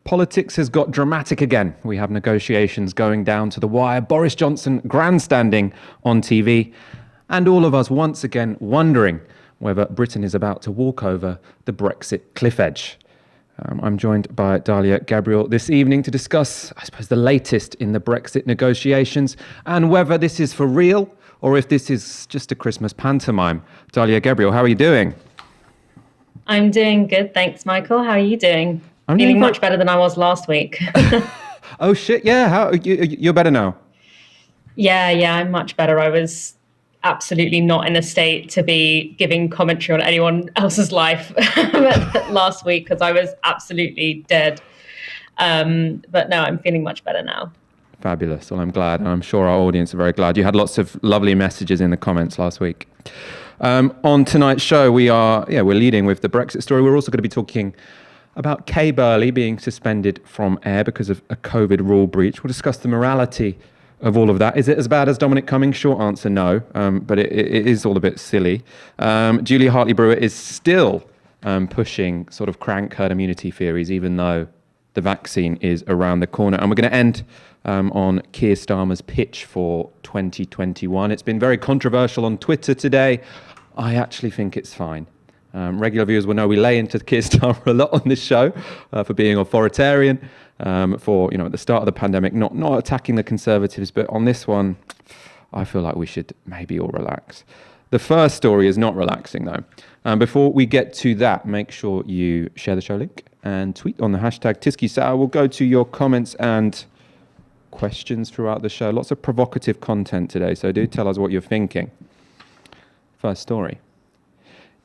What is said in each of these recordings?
Politics has got dramatic again. We have negotiations going down to the wire, Boris Johnson grandstanding on TV, and all of us once again wondering whether Britain is about to walk over the Brexit cliff edge. I'm joined by Dalia, Gebrial this evening to discuss, I suppose, the latest in the Brexit negotiations and whether this is for real or if this is just a Christmas pantomime. Dalia, Gebrial, how are you doing? I'm doing good, thanks, Michael. How are you doing? I'm feeling much better than I was last week. Oh shit! Yeah, how you're better now? Yeah, I'm much better. I was absolutely not in a state to be giving commentary on anyone else's life last week because I was absolutely dead. But no, I'm feeling much better now. Fabulous. Well, I'm glad, and I'm sure our audience are very glad. You had lots of lovely messages in the comments last week. On tonight's show, we're leading with the Brexit story. We're also going to be talking about Kay Burley being suspended from air because of a COVID rule breach. We'll discuss the morality of all of that. Is it as bad as Dominic Cummings? Short answer, no. But it is all a bit silly. Julia Hartley-Brewer is still pushing sort of crank herd immunity theories, even though the vaccine is around the corner. And we're going to end on Keir Starmer's pitch for 2021. It's been very controversial on Twitter today. I actually think it's fine. Regular viewers will know we lay into Keir Starmer a lot on this show for being authoritarian, for, at the start of the pandemic, not attacking the Conservatives. But on this one, I feel like we should maybe all relax. The first story is not relaxing, though. Before we get to that, make sure you share the show link and tweet on the hashtag Tysky. So we'll go to your comments and questions throughout the show. Lots of provocative content today, so do tell us what you're thinking. First story.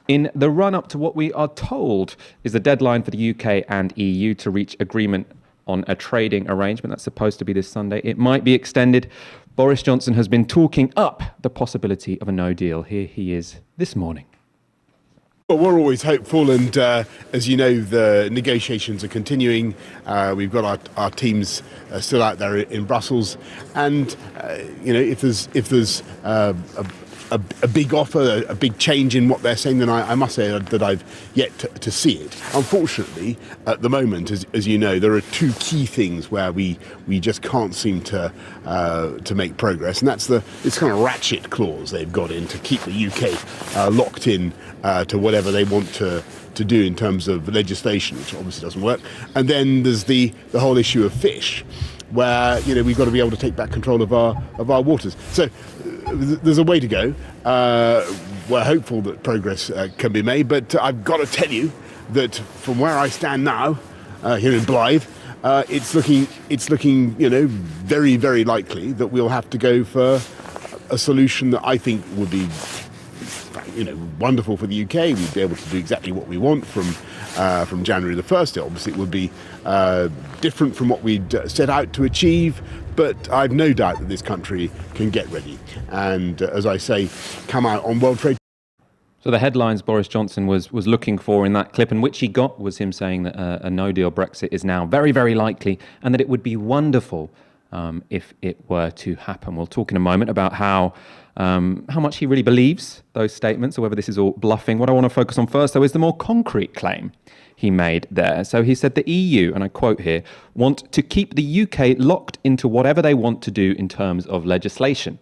In the run-up to what we are told is the deadline for the UK and EU to reach agreement on a trading arrangement that's supposed to be this Sunday, it might be extended. Boris Johnson has been talking up the possibility of a no deal. Here he is this morning. Well, we're always hopeful, and as you know, the negotiations are continuing. We've got our teams still out there in Brussels, and if there's a big offer, a big change in what they're saying, then I must say that I've yet to see it. Unfortunately, at the moment, as you know, there are two key things where we just can't seem to make progress, and that's this kind of ratchet clause they've got in to keep the UK locked in to whatever they want to do in terms of legislation, which obviously doesn't work. And then there's the whole issue of fish, where we've got to be able to take back control of our waters. So there's a way to go. We're hopeful that progress can be made, but I've got to tell you that from where I stand now, here in Blythe, it's looking very, very likely that we'll have to go for a solution that I think would be wonderful for the UK. We'd be able to do exactly what we want from January the 1st. Obviously, it would be different from what we'd set out to achieve, but I've no doubt that this country can get ready and, as I say, come out on World Trade. So the headlines Boris Johnson was looking for in that clip, and which he got, was him saying that a no-deal Brexit is now very, very likely, and that it would be wonderful if it were to happen. We'll talk in a moment about how much he really believes those statements, or whether this is all bluffing. What I want to focus on first, though, is the more concrete claim he made there. So he said the EU, and I quote here, want to keep the UK locked into whatever they want to do in terms of legislation.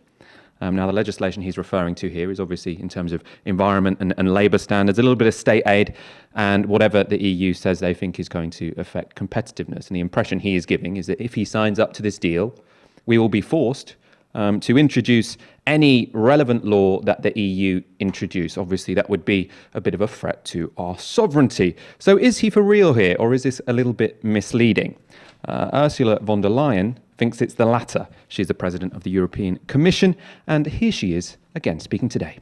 Now, the legislation he's referring to here is obviously in terms of environment and labour standards, a little bit of state aid, and whatever the EU says they think is going to affect competitiveness. And the impression he is giving is that if he signs up to this deal, we will be forced to introduce any relevant law that the EU introduce. Obviously, that would be a bit of a threat to our sovereignty. So is he for real here, or is this a little bit misleading? Ursula von der Leyen thinks it's the latter. She's the president of the European Commission, and here she is again speaking today.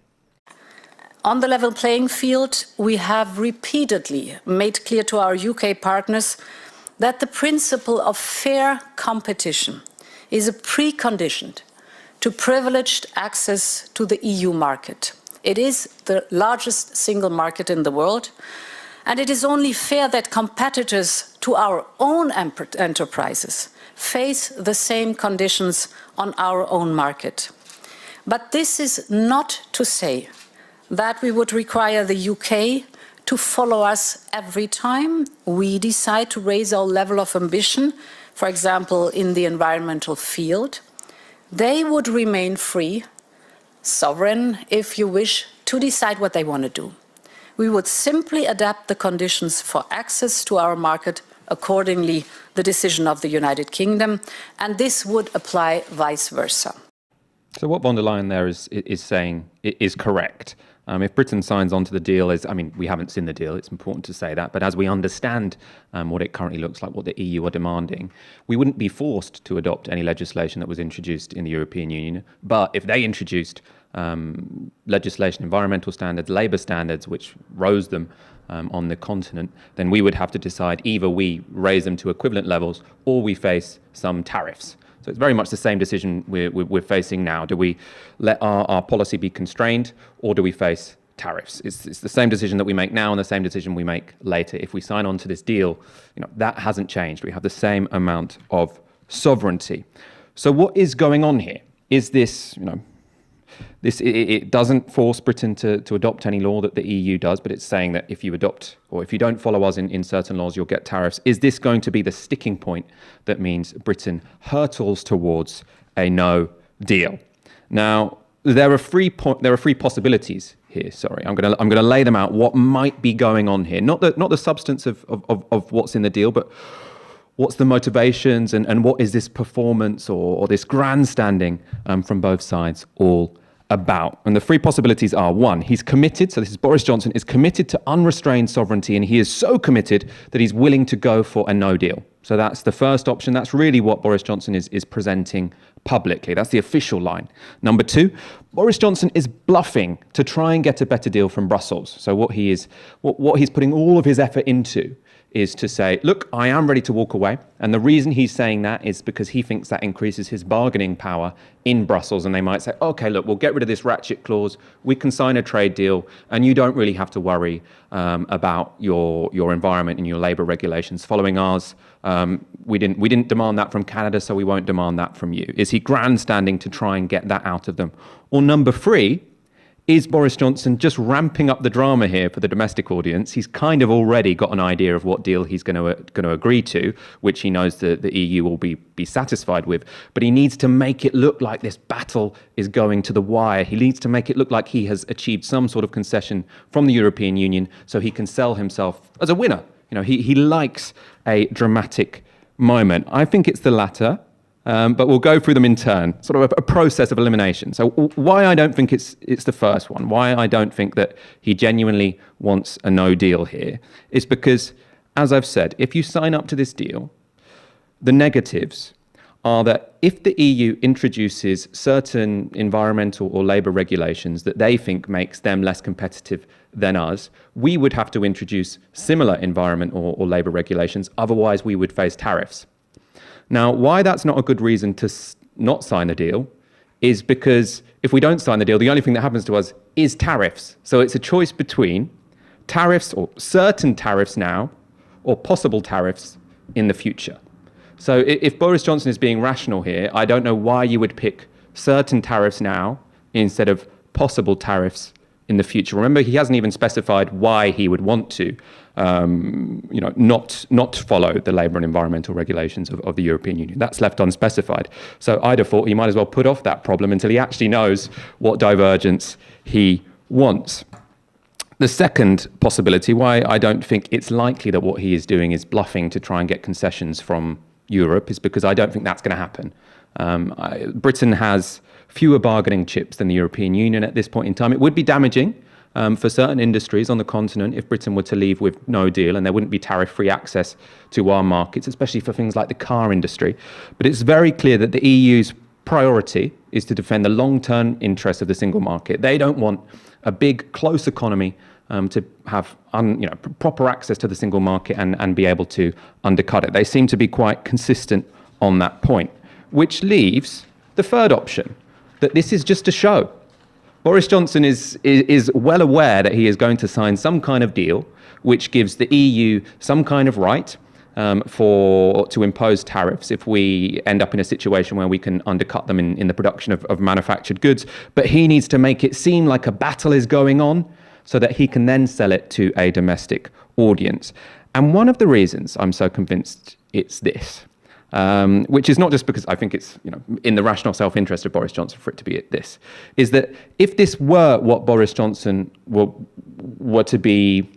On the level playing field, we have repeatedly made clear to our UK partners that the principle of fair competition is a precondition to privileged access to the EU market. It is the largest single market in the world, and it is only fair that competitors to our own enterprises face the same conditions on our own market. But this is not to say that we would require the UK to follow us every time we decide to raise our level of ambition, for example, in the environmental field. They would remain free, sovereign, if you wish, to decide what they want to do. We would simply adapt the conditions for access to our market accordingly, the decision of the United Kingdom, and this would apply vice versa. So what von der Leyen there is saying is correct. If Britain signs on to the deal, we haven't seen the deal, it's important to say that, but as we understand what it currently looks like, what the EU are demanding, we wouldn't be forced to adopt any legislation that was introduced in the European Union. But if they introduced legislation, environmental standards, labour standards, which rose them on the continent, then we would have to decide either we raise them to equivalent levels or we face some tariffs. So it's very much the same decision we're facing now. Do we let our policy be constrained, or do we face tariffs? It's the same decision that we make now and the same decision we make later. If we sign on to this deal, that hasn't changed. We have the same amount of sovereignty. So what is going on here? Is this, it doesn't force Britain to adopt any law that the EU does, but it's saying that if you adopt or if you don't follow us in certain laws, you'll get tariffs. Is this going to be the sticking point that means Britain hurtles towards a no deal? Now, there are three possibilities here. Sorry, I'm going to lay them out. What might be going on here? Not the substance of what's in the deal, but what's the motivations and what is this performance or this grandstanding from both sides all about? And the three possibilities are: one, he's committed, so this is Boris Johnson, is committed to unrestrained sovereignty, and he is so committed that he's willing to go for a no deal. So that's the first option. That's really what Boris Johnson is presenting publicly. That's the official line. Number two, Boris Johnson is bluffing to try and get a better deal from Brussels. So what he's putting all of his effort into is to say, look, I am ready to walk away. And the reason he's saying that is because he thinks that increases his bargaining power in Brussels. And they might say, okay, look, we'll get rid of this ratchet clause. We can sign a trade deal and you don't really have to worry about your environment and your labour regulations following ours. We didn't demand that from Canada, so we won't demand that from you. Is he grandstanding to try and get that out of them? Or number three, is Boris Johnson just ramping up the drama here for the domestic audience? He's kind of already got an idea of what deal he's going to agree to, which he knows that the EU will be satisfied with. But he needs to make it look like this battle is going to the wire. He needs to make it look like he has achieved some sort of concession from the European Union so he can sell himself as a winner. He likes a dramatic moment. I think it's the latter. But we'll go through them in turn, sort of a process of elimination. So why I don't think it's the first one, why I don't think that he genuinely wants a no deal here, is because, as I've said, if you sign up to this deal, the negatives are that if the EU introduces certain environmental or labour regulations that they think makes them less competitive than us, we would have to introduce similar environment or labour regulations, otherwise we would face tariffs. Now, why that's not a good reason to not sign the deal is because if we don't sign the deal, the only thing that happens to us is tariffs. So it's a choice between tariffs or certain tariffs now or possible tariffs in the future. So if Boris Johnson is being rational here, I don't know why you would pick certain tariffs now instead of possible tariffs in the future. Remember, he hasn't even specified why he would want to not follow the labour and environmental regulations of the European Union. That's left unspecified. So I'd have thought he might as well put off that problem until he actually knows what divergence he wants. The second possibility, why I don't think it's likely that what he is doing is bluffing to try and get concessions from Europe, is because I don't think that's going to happen. Britain has fewer bargaining chips than the European Union at this point in time. It would be damaging for certain industries on the continent if Britain were to leave with no deal, and there wouldn't be tariff-free access to our markets, especially for things like the car industry. But it's very clear that the EU's priority is to defend the long-term interests of the single market. They don't want a big, close economy to have proper access to the single market and be able to undercut it. They seem to be quite consistent on that point, which leaves the third option, that this is just a show. Boris Johnson is well aware that he is going to sign some kind of deal which gives the EU some kind of right to impose tariffs if we end up in a situation where we can undercut them in the production of manufactured goods. But he needs to make it seem like a battle is going on so that he can then sell it to a domestic audience. And one of the reasons I'm so convinced it's this, which is not just because I think it's in the rational self-interest of Boris Johnson for it to be this, is that if this were what Boris Johnson were to be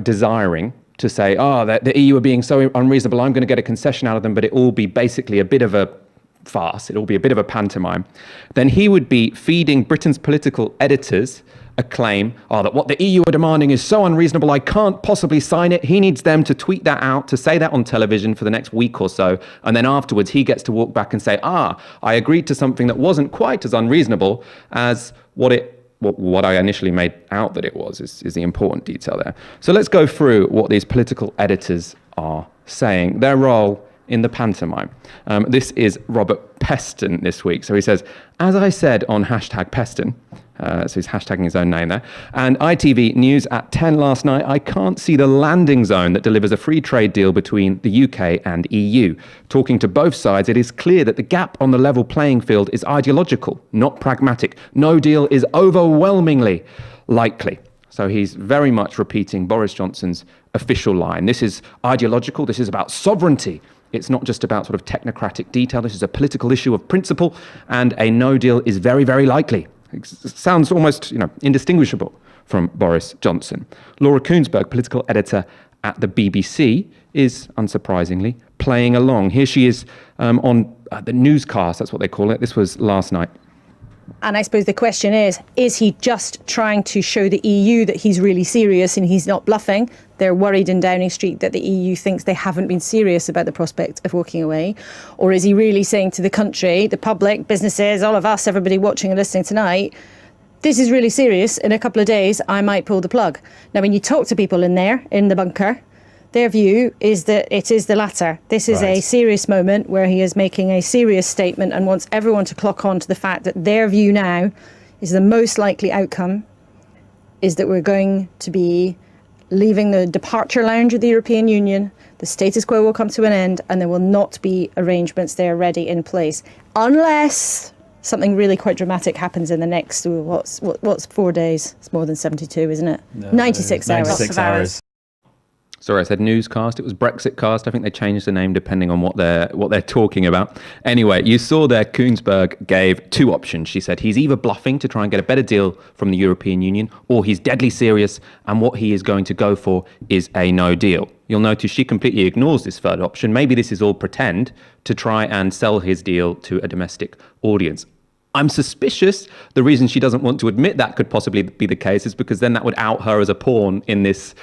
desiring, to say, the EU are being so unreasonable, I'm going to get a concession out of them, but it will be basically a bit of a farce, it'll be a bit of a pantomime, then he would be feeding Britain's political editors a claim, that what the EU are demanding is so unreasonable, I can't possibly sign it. He needs them to tweet that out, to say that on television for the next week or so, and then afterwards he gets to walk back and say, I agreed to something that wasn't quite as unreasonable as what I initially made out that it was, is the important detail there. So let's go through what these political editors are saying, their role in the pantomime. This is Robert Peston this week. So he says, as I said on #Peston, so he's hashtagging his own name there, and ITV News at 10 last night, I can't see the landing zone that delivers a free trade deal between the UK and EU. Talking to both sides, it is clear that the gap on the level playing field is ideological, not pragmatic. No deal is overwhelmingly likely. So he's very much repeating Boris Johnson's official line. This is ideological, this is about sovereignty. It's not just about sort of technocratic detail. This is a political issue of principle, and a no deal is very, very likely. It sounds almost, indistinguishable from Boris Johnson. Laura Kuenssberg, political editor at the BBC, is, unsurprisingly, playing along. Here she is on the newscast, that's what they call it. This was last night. And I suppose the question is he just trying to show the EU that he's really serious and he's not bluffing? They're worried in Downing Street that the EU thinks they haven't been serious about the prospect of walking away. Or is he really saying to the country, the public, businesses, all of us, everybody watching and listening tonight, this is really serious. In a couple of days, I might pull the plug. Now, when you talk to people in there, in the bunker, their view is that it is the latter. This is a serious moment where he is making a serious statement and wants everyone to clock on to the fact that their view now is the most likely outcome is that we're going to be leaving the departure lounge of the European Union, the status quo will come to an end, and there will not be arrangements there ready in place. Unless something really quite dramatic happens in the next, what's 4 days? It's more than 72, isn't it? No, 96 hours. 96 hours. Sorry, I said newscast. It was Brexit cast. I think they changed the name depending on what they're talking about. Anyway, you saw there Kuenssberg gave two options. She said he's either bluffing to try and get a better deal from the European Union, or he's deadly serious, and what he is going to go for is a no deal. You'll notice she completely ignores this third option. Maybe this is all pretend to try and sell his deal to a domestic audience. I'm suspicious the reason she doesn't want to admit that could possibly be the case is because then that would out her as a pawn in this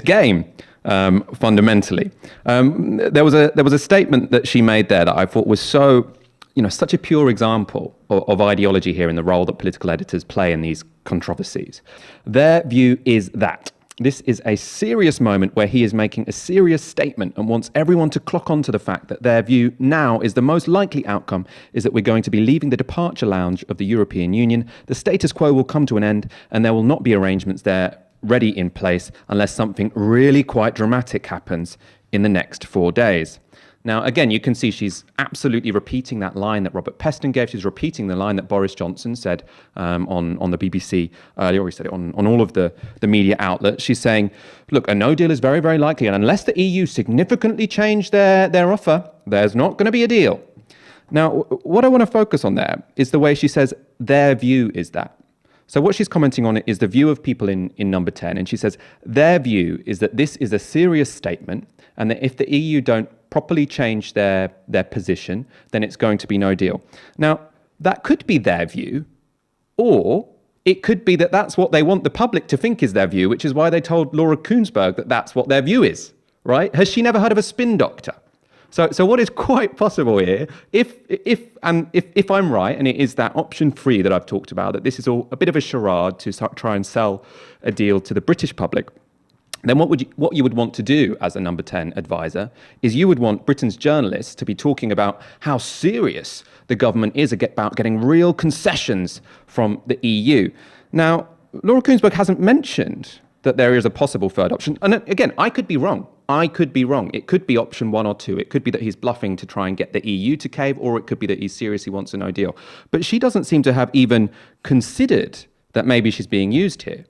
game, fundamentally. There was a statement that she made there that I thought was such a pure example of ideology here in the role that political editors play in these controversies. Their view is that this is a serious moment where he is making a serious statement and wants everyone to clock on to the fact that their view now is the most likely outcome is that we're going to be leaving the departure lounge of the European Union. The status quo will come to an end and there will not be arrangements there ready in place unless something really quite dramatic happens in the next 4 days. Now, again, you can see she's absolutely repeating that line that Robert Peston gave. She's repeating the line that Boris Johnson said on the BBC earlier, or he said it on all of the media outlets. She's saying, look, a no deal is very, very likely, and unless the EU significantly change their offer, there's not going to be a deal. Now, what I want to focus on there is the way she says their view is that. So what she's commenting on is the view of people in number 10. And she says their view is that this is a serious statement and that if the EU don't properly change their position, then it's going to be no deal. Now, that could be their view, or it could be that that's what they want the public to think is their view, which is why they told Laura Kuenssberg that that's what their view is, right? Has she never heard of a spin doctor? So what is quite possible here, if I'm right, and it is that option 3 that I've talked about, that this is all a bit of a charade to try and sell a deal to the British public, then what you would want to do as a number 10 advisor is you would want Britain's journalists to be talking about how serious the government is about getting real concessions from the EU. Now, Laura Kuenssberg hasn't mentioned that there is a possible third option. And again, I could be wrong. It could be option 1 or 2. It could be that he's bluffing to try and get the EU to cave, or it could be that he seriously wants a no deal. But she doesn't seem to have even considered that maybe she's being used here,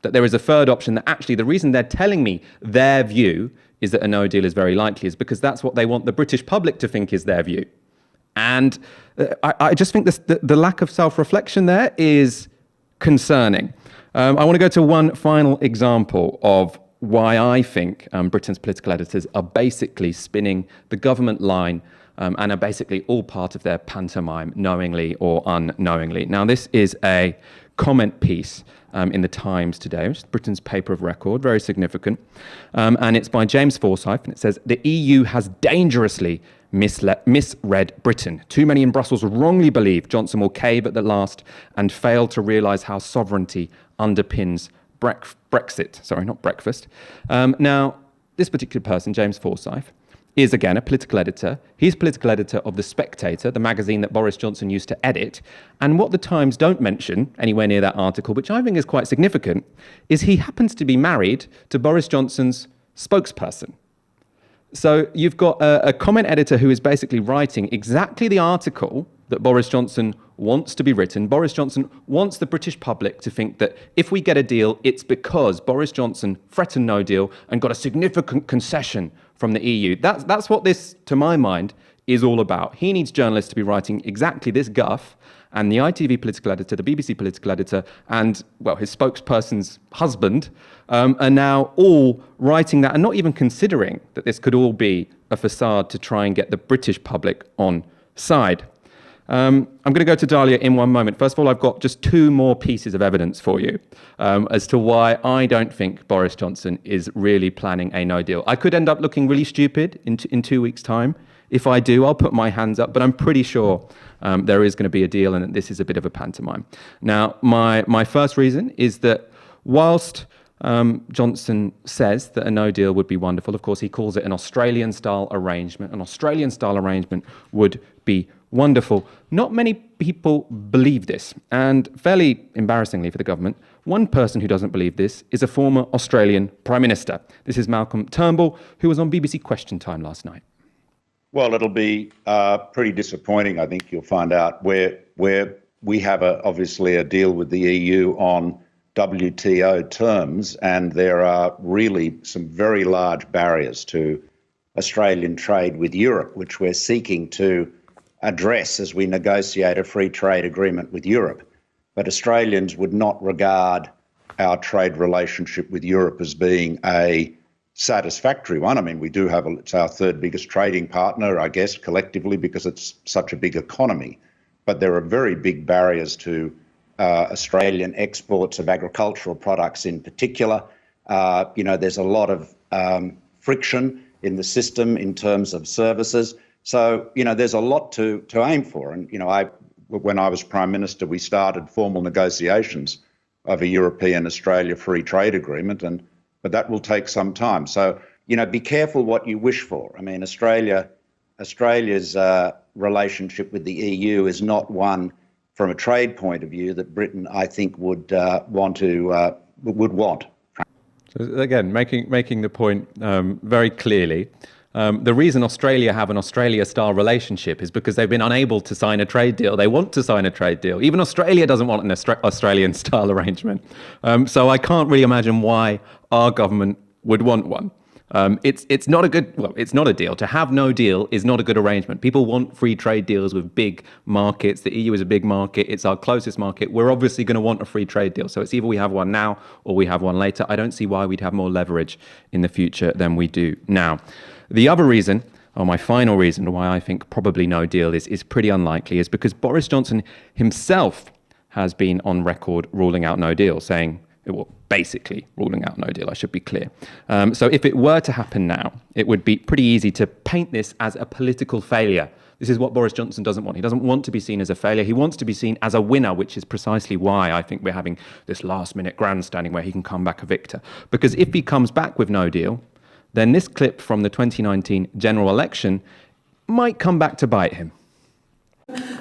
that there is a third option, that actually the reason they're telling me their view is that a no deal is very likely is because that's what they want the British public to think is their view. And I just think the lack of self-reflection there is concerning. I want to go to one final example of why I think Britain's political editors are basically spinning the government line and are basically all part of their pantomime, knowingly or unknowingly. Now, this is a comment piece in the Times today, which is Britain's paper of record, very significant. And it's by James Forsyth, and it says, "The EU has dangerously misread Britain. Too many in Brussels wrongly believe Johnson will cave at the last and fail to realise how sovereignty underpins Brexit." Sorry, not breakfast. Now, this particular person, James Forsyth, is, again, a political editor. He's political editor of The Spectator, the magazine that Boris Johnson used to edit. And what the Times don't mention anywhere near that article, which I think is quite significant, is he happens to be married to Boris Johnson's spokesperson. So you've got a comment editor who is basically writing exactly the article that Boris Johnson wants to be written. Boris Johnson wants the British public to think that if we get a deal, it's because Boris Johnson threatened no deal and got a significant concession from the EU. That's what this, to my mind, is all about. He needs journalists to be writing exactly this guff, and the ITV political editor, the BBC political editor, and, well, his spokesperson's husband are now all writing that and not even considering that this could all be a facade to try and get the British public on side. I'm going to go to Dalia in one moment. First of all, I've got just two more pieces of evidence for you as to why I don't think Boris Johnson is really planning a no deal. I could end up looking really stupid in 2 weeks' time. If I do, I'll put my hands up, but I'm pretty sure there is going to be a deal and that this is a bit of a pantomime. Now, my first reason is that whilst Johnson says that a no deal would be wonderful, of course, he calls it an Australian-style arrangement. An Australian-style arrangement would be wonderful. Not many people believe this, and fairly embarrassingly for the government, one person who doesn't believe this is a former Australian Prime Minister. This is Malcolm Turnbull, who was on BBC Question Time last night. Well, it'll be pretty disappointing, I think you'll find out, where we have obviously a deal with the EU on WTO terms, and there are really some very large barriers to Australian trade with Europe, which we're seeking to address as we negotiate a free trade agreement with Europe. But Australians would not regard our trade relationship with Europe as being a satisfactory one. I mean, we do have it's our third biggest trading partner, I guess, collectively, because it's such a big economy. But there are very big barriers to Australian exports of agricultural products in particular. There's a lot of friction in the system in terms of services. So, there's a lot to aim for. And, when I was Prime Minister, we started formal negotiations of a European-Australia free trade agreement, but that will take some time. So, be careful what you wish for. I mean, Australia's relationship with the EU is not one from a trade point of view that Britain, I think, would want. So again, making the point very clearly. The reason Australia have an Australia-style relationship is because they've been unable to sign a trade deal. They want to sign a trade deal. Even Australia doesn't want an Australian-style arrangement. So I can't really imagine why our government would want one. It's not a deal. To have no deal is not a good arrangement. People want free trade deals with big markets. The EU is a big market. It's our closest market. We're obviously going to want a free trade deal. So it's either we have one now or we have one later. I don't see why we'd have more leverage in the future than we do now. The other reason, or my final reason why I think probably no deal is pretty unlikely, is because Boris Johnson himself has been on record ruling out no deal, saying, well, basically ruling out no deal, I should be clear. So if it were to happen now, it would be pretty easy to paint this as a political failure. This is what Boris Johnson doesn't want. He doesn't want to be seen as a failure. He wants to be seen as a winner, which is precisely why I think we're having this last-minute grandstanding where he can come back a victor. Because if he comes back with no deal, then this clip from the 2019 general election might come back to bite him.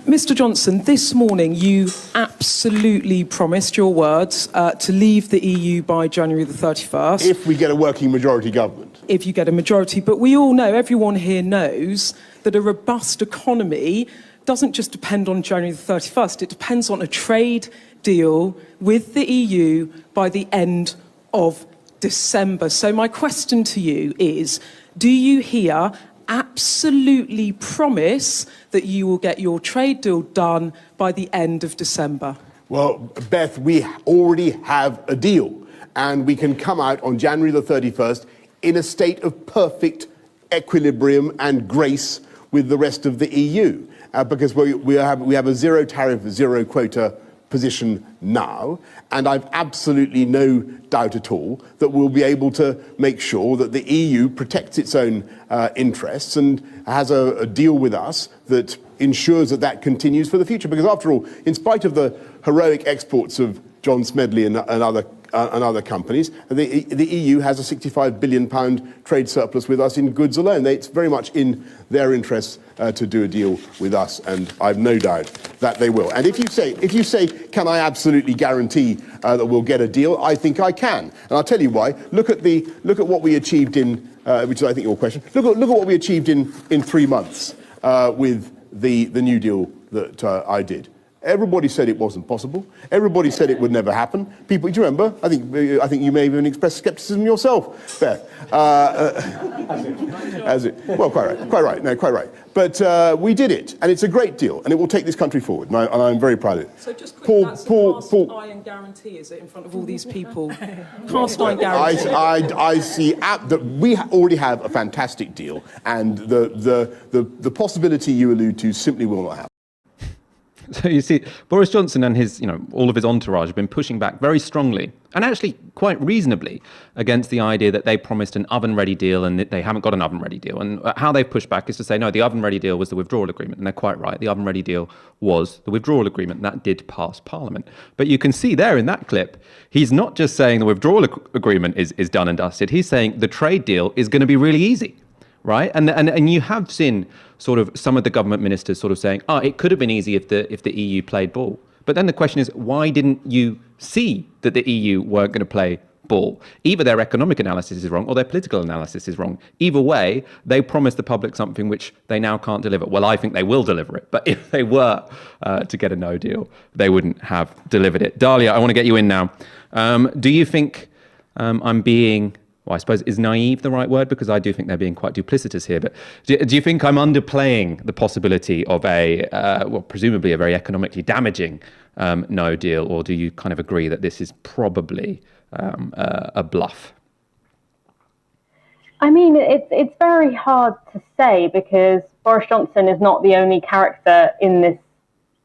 Mr. Johnson, this morning you absolutely promised your words to leave the EU by January the 31st. If we get a working majority government. If you get a majority. But we all know, everyone here knows, that a robust economy doesn't just depend on January the 31st, it depends on a trade deal with the EU by the end of December. So my question to you is, do you here absolutely promise that you will get your trade deal done by the end of December? Well, Beth, we already have a deal, and we can come out on January the 31st in a state of perfect equilibrium and grace with the rest of the EU, because we have a zero tariff, zero quota position now, and I've absolutely no doubt at all that we'll be able to make sure that the EU protects its own interests and has a deal with us that ensures that that continues for the future. Because after all, in spite of the heroic exports of John Smedley and other companies, the EU has a £65 billion trade surplus with us in goods alone. It's very much in their interests to do a deal with us, and I've no doubt that they will. And if you say, can I absolutely guarantee that we'll get a deal? I think I can, and I'll tell you why. Look at what we achieved in, which is I think your question. Look at what we achieved in 3 months with the New Deal that I did. Everybody said it wasn't possible. Everybody said it would never happen. People, do you remember? I think you may even express scepticism yourself, Beth. As it? Well, quite right. No, quite right. But we did it, and it's a great deal, and it will take this country forward, and I'm very proud of it. So just quickly, that's a cast iron guarantee, is it, in front of all these people? Cast iron guarantee. I see that we already have a fantastic deal, and the possibility you allude to simply will not happen. So you see, Boris Johnson and his, all of his entourage have been pushing back very strongly and actually quite reasonably against the idea that they promised an oven-ready deal and that they haven't got an oven-ready deal. And how they've pushed back is to say, no, the oven-ready deal was the withdrawal agreement. And they're quite right. The oven-ready deal was the withdrawal agreement. That did pass Parliament. But you can see there in that clip, he's not just saying the withdrawal agreement is done and dusted. He's saying the trade deal is going to be really easy. Right, and you have seen sort of some of the government ministers sort of saying, it could have been easy if the EU played ball. But then the question is, why didn't you see that the EU weren't going to play ball? Either their economic analysis is wrong or their political analysis is wrong. Either way, they promised the public something which they now can't deliver. Well, I think they will deliver it, but if they were to get a no deal, they wouldn't have delivered it. Dalia, I want to get you in now. Do you think I'm being... Well, I suppose, is naive the right word? Because I do think they're being quite duplicitous here. But do you think I'm underplaying the possibility of presumably a very economically damaging no deal? Or do you kind of agree that this is probably a bluff? I mean, it's very hard to say because Boris Johnson is not the only character in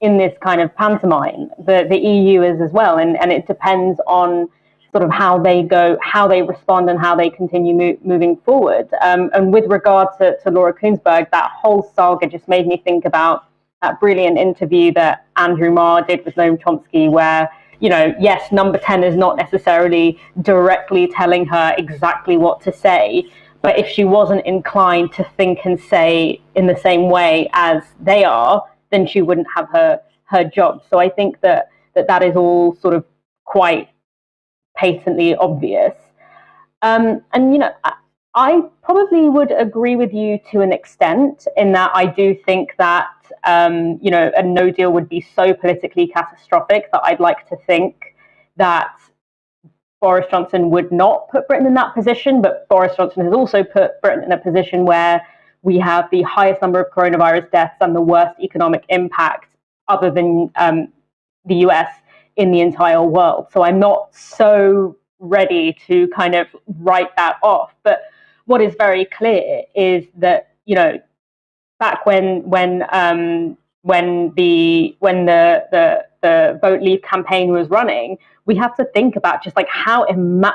this kind of pantomime. The EU is as well, and it depends on sort of how they go, how they respond, and how they continue moving forward. And with regard to Laura Kuenssberg, that whole saga just made me think about that brilliant interview that Andrew Marr did with Noam Chomsky, where, yes, number 10 is not necessarily directly telling her exactly what to say, but if she wasn't inclined to think and say in the same way as they are, then she wouldn't have her job. So I think that is all sort of quite patently obvious. And, I probably would agree with you to an extent in that I do think that, a no deal would be so politically catastrophic that I'd like to think that Boris Johnson would not put Britain in that position. But Boris Johnson has also put Britain in a position where we have the highest number of coronavirus deaths and the worst economic impact other than the US in the entire world. So I'm not so ready to kind of write that off. But what is very clear is that, back when the Vote Leave campaign was running, we have to think about just like how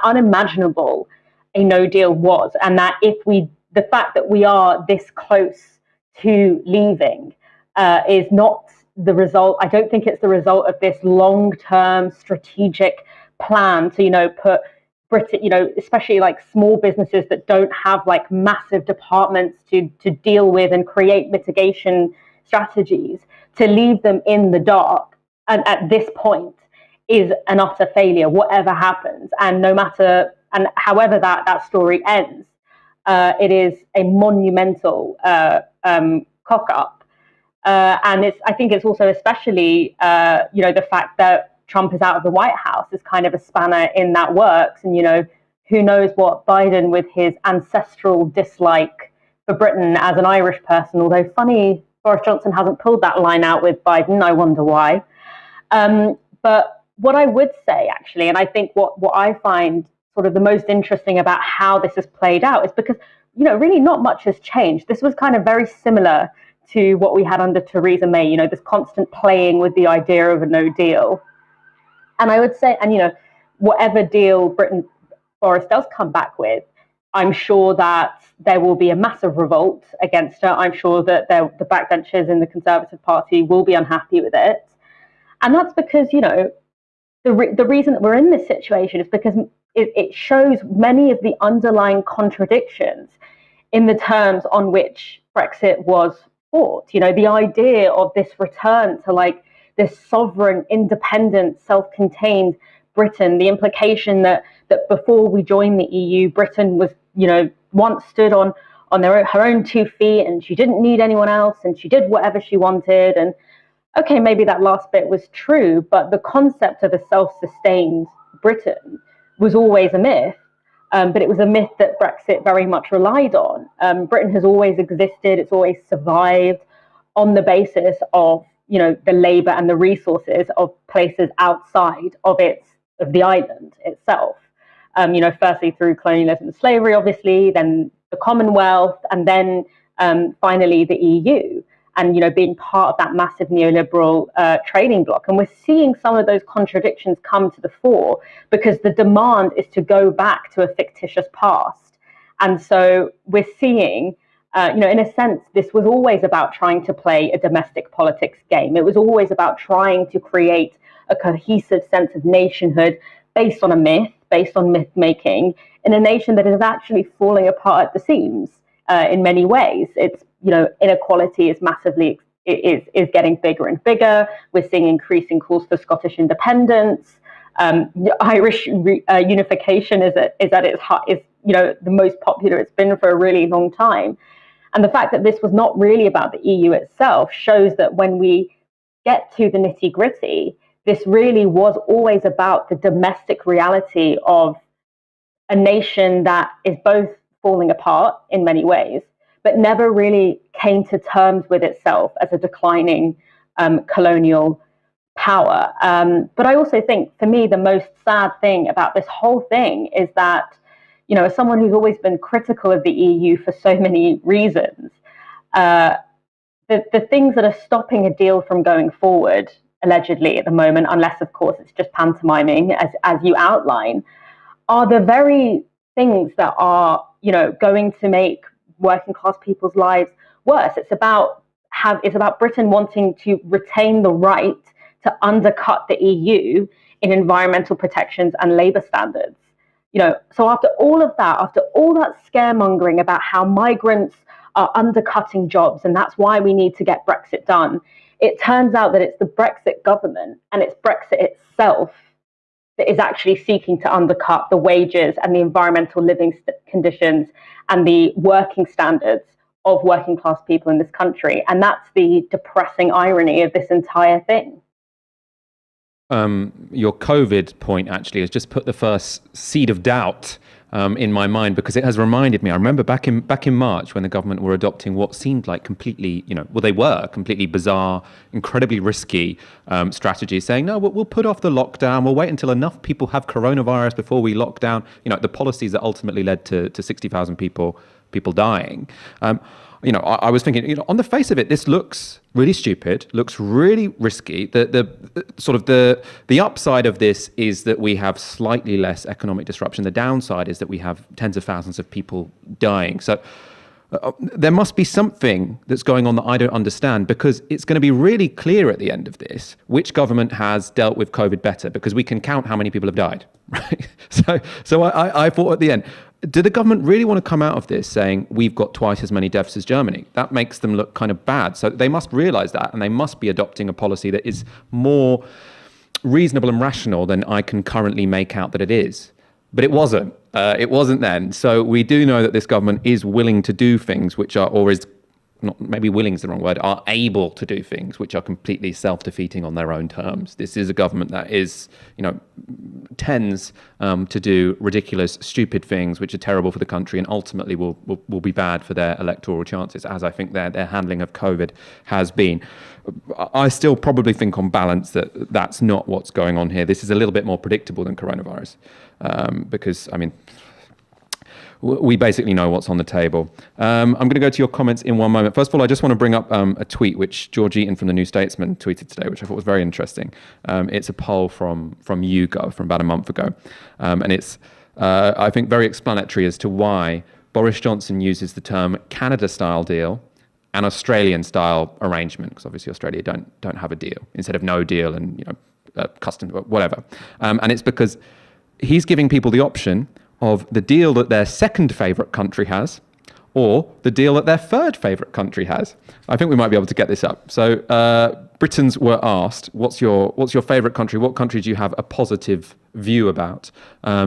unimaginable a no deal was, and that the fact that we are this close to leaving is not the result. I don't think it's the result of this long-term strategic plan to, put Britain, especially like small businesses that don't have like massive departments to deal with and create mitigation strategies, to leave them in the dark. And at this point is an utter failure, whatever happens. And no matter, and however that story ends, it is a monumental cock-up. And I think it's also especially, the fact that Trump is out of the White House is kind of a spanner in that works. And, who knows what Biden, with his ancestral dislike for Britain as an Irish person, although funny, Boris Johnson hasn't pulled that line out with Biden. I wonder why. But what I would say, actually, and I think what I find sort of the most interesting about how this has played out is because, really not much has changed. This was kind of very similar to what we had under Theresa May, this constant playing with the idea of a no deal. And I would say, and, whatever deal Boris does come back with, I'm sure that there will be a massive revolt against her. I'm sure that the backbenchers in the Conservative Party will be unhappy with it. And that's because, the reason that we're in this situation is because it shows many of the underlying contradictions in the terms on which Brexit was fought. The idea of this return to this sovereign, independent, self-contained Britain, the implication that before we joined the EU, Britain was, once stood on her own 2 feet, and she didn't need anyone else, and she did whatever she wanted. And okay, maybe that last bit was true, but the concept of a self-sustained Britain was always a myth. But it was a myth that Brexit very much relied on. Britain has always existed, it's always survived on the basis of, the labour and the resources of places outside of the island itself. Firstly through colonialism and slavery, obviously, then the Commonwealth, and then finally the EU. And, being part of that massive neoliberal trading bloc. And we're seeing some of those contradictions come to the fore because the demand is to go back to a fictitious past. And so we're seeing, in a sense, this was always about trying to play a domestic politics game. It was always about trying to create a cohesive sense of nationhood based on a myth, based on myth making, in a nation that is actually falling apart at the seams in many ways. It's, inequality is massively is getting bigger and bigger. We're seeing increasing calls for Scottish independence. Irish unification is at its high, is the most popular it's been for a really long time. And the fact that this was not really about the EU itself shows that when we get to the nitty gritty, this really was always about the domestic reality of a nation that is both falling apart in many ways, but never really came to terms with itself as a declining colonial power. But I also think, for me, the most sad thing about this whole thing is that, as someone who's always been critical of the EU for so many reasons, the things that are stopping a deal from going forward, allegedly at the moment, unless, of course, it's just pantomiming, as you outline, are the very things that are, going to make working class people's lives worse. It's about Britain wanting to retain the right to undercut the EU in environmental protections and labour standards. So after all that scaremongering about how migrants are undercutting jobs, and that's why we need to get Brexit done, it turns out that it's the Brexit government and it's Brexit itself that is actually seeking to undercut the wages and the environmental living conditions and the working standards of working class people in this country. And that's the depressing irony of this entire thing. Your COVID point actually has just put the first seed of doubt in my mind, because it has reminded me. I remember back in March when the government were adopting what seemed like completely, they were completely bizarre, incredibly risky strategies, saying, no, we'll put off the lockdown. We'll wait until enough people have coronavirus before we lock down. The policies that ultimately led to 60,000 people dying. I was thinking, on the face of it, this looks really stupid, looks really risky. The upside of this is that we have slightly less economic disruption. The downside is that we have tens of thousands of people dying. So there must be something that's going on that I don't understand, because it's going to be really clear at the end of this which government has dealt with COVID better, because we can count how many people have died, right? So I thought at the end, did the government really want to come out of this saying we've got twice as many deaths as Germany? That makes them look kind of bad. So they must realize that, and they must be adopting a policy that is more reasonable and rational than I can currently make out that it is. But it wasn't. It wasn't then. So we do know that this government is willing to do things which are, or is not maybe willing is the wrong word, are able to do things which are completely self-defeating on their own terms. This is a government that is, tends to do ridiculous, stupid things which are terrible for the country and ultimately will be bad for their electoral chances, as I think their handling of COVID has been. I still probably think on balance that that's not what's going on here. This is a little bit more predictable than coronavirus because, we basically know what's on the table. I'm going to go to your comments in one moment. First of all, I just want to bring up a tweet which George Eaton from the New Statesman tweeted today, which I thought was very interesting. It's a poll from YouGov from about a month ago. And it's, I think, very explanatory as to why Boris Johnson uses the term Canada-style deal and Australian-style arrangement, because obviously Australia don't have a deal, instead of no deal and customs, whatever. And it's because he's giving people the option of the deal that their second favourite country has or the deal that their third favourite country has. I think we might be able to get this up. So Britons were asked, what's your favourite country? What country do you have a positive view about?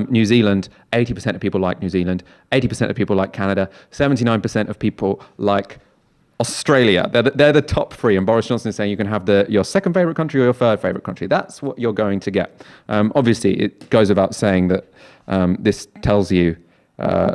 New Zealand, 80% of people like New Zealand, 80% of people like Canada, 79% of people like Australia. They're the top three, and Boris Johnson is saying you can have your second favourite country or your third favourite country. That's what you're going to get. Obviously, it goes without saying that this tells you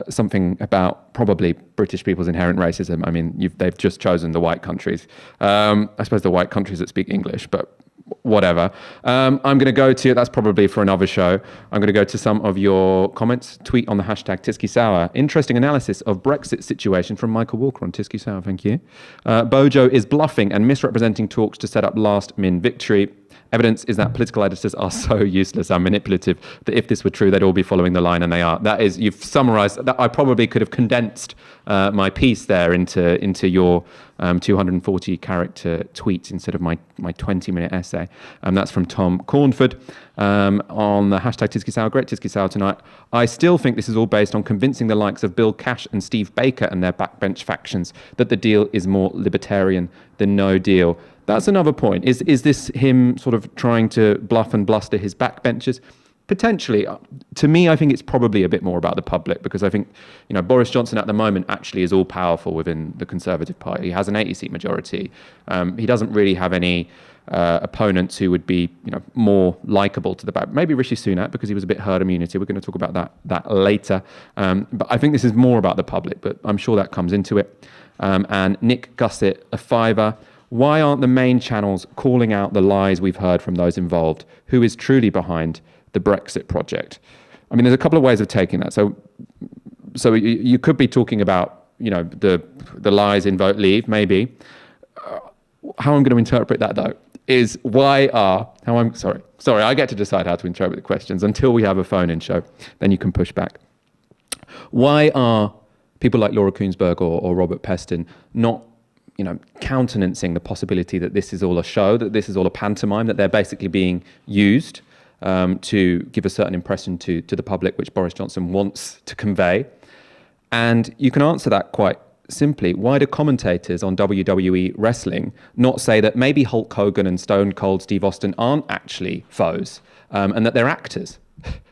something about probably British people's inherent racism. I mean, they've just chosen the white countries. I suppose the white countries that speak English, but whatever. I'm going to go to, that's probably for another show, I'm going to go to some of your comments. Tweet on the hashtag Tysky Sour. Interesting analysis of Brexit situation from Michael Walker on Tysky Sour, thank you. Bojo is bluffing and misrepresenting talks to set up last-min victory. Evidence is that political editors are so useless and manipulative that if this were true, they'd all be following the line, and they are. That is, you've summarised. I probably could have condensed my piece there into your 240-character tweet instead of my 20-minute essay. That's from Tom Cornford on the hashtag Tysky Sour. Great Tysky Sour tonight. I still think this is all based on convincing the likes of Bill Cash and Steve Baker and their backbench factions that the deal is more libertarian than no deal. That's another point. Is this him sort of trying to bluff and bluster his backbenchers? Potentially. To me, I think it's probably a bit more about the public, because I think, Boris Johnson at the moment actually is all powerful within the Conservative Party. He has an 80-seat majority. He doesn't really have any opponents who would be, more likable to the back. Maybe Rishi Sunak, because he was a bit herd immunity. We're going to talk about that later. But I think this is more about the public, but I'm sure that comes into it. And Nick Gussett, a fiver. Why aren't the main channels calling out the lies we've heard from those involved? Who is truly behind the Brexit project? I mean, there's a couple of ways of taking that. So you could be talking about, the lies in Vote Leave, maybe. How I'm going to interpret that, though, is sorry, I get to decide how to interpret the questions until we have a phone-in show. Then you can push back. Why are people like Laura Kuenssberg or Robert Peston not countenancing the possibility that this is all a show, that this is all a pantomime, that they're basically being used to give a certain impression to the public, which Boris Johnson wants to convey? And you can answer that quite simply. Why do commentators on WWE wrestling not say that maybe Hulk Hogan and Stone Cold Steve Austin aren't actually foes and that they're actors?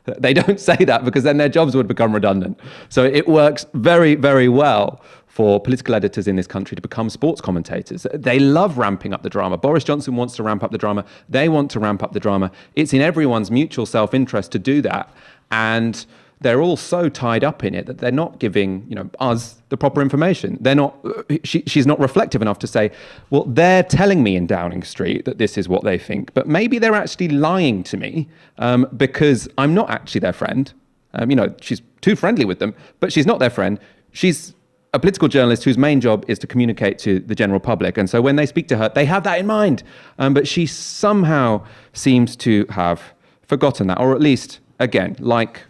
They don't say that because then their jobs would become redundant. So it works very, very well for political editors in this country to become sports commentators. They love ramping up the drama. Boris Johnson wants to ramp up the drama. They want to ramp up the drama. It's in everyone's mutual self-interest to do that. And they're all so tied up in it that they're not giving, us the proper information. They're not. She's not reflective enough to say, well, they're telling me in Downing Street that this is what they think, but maybe they're actually lying to me because I'm not actually their friend. She's too friendly with them, but she's not their friend. She's a political journalist whose main job is to communicate to the general public. And so when they speak to her, they have that in mind. But she somehow seems to have forgotten that, or at least, again, like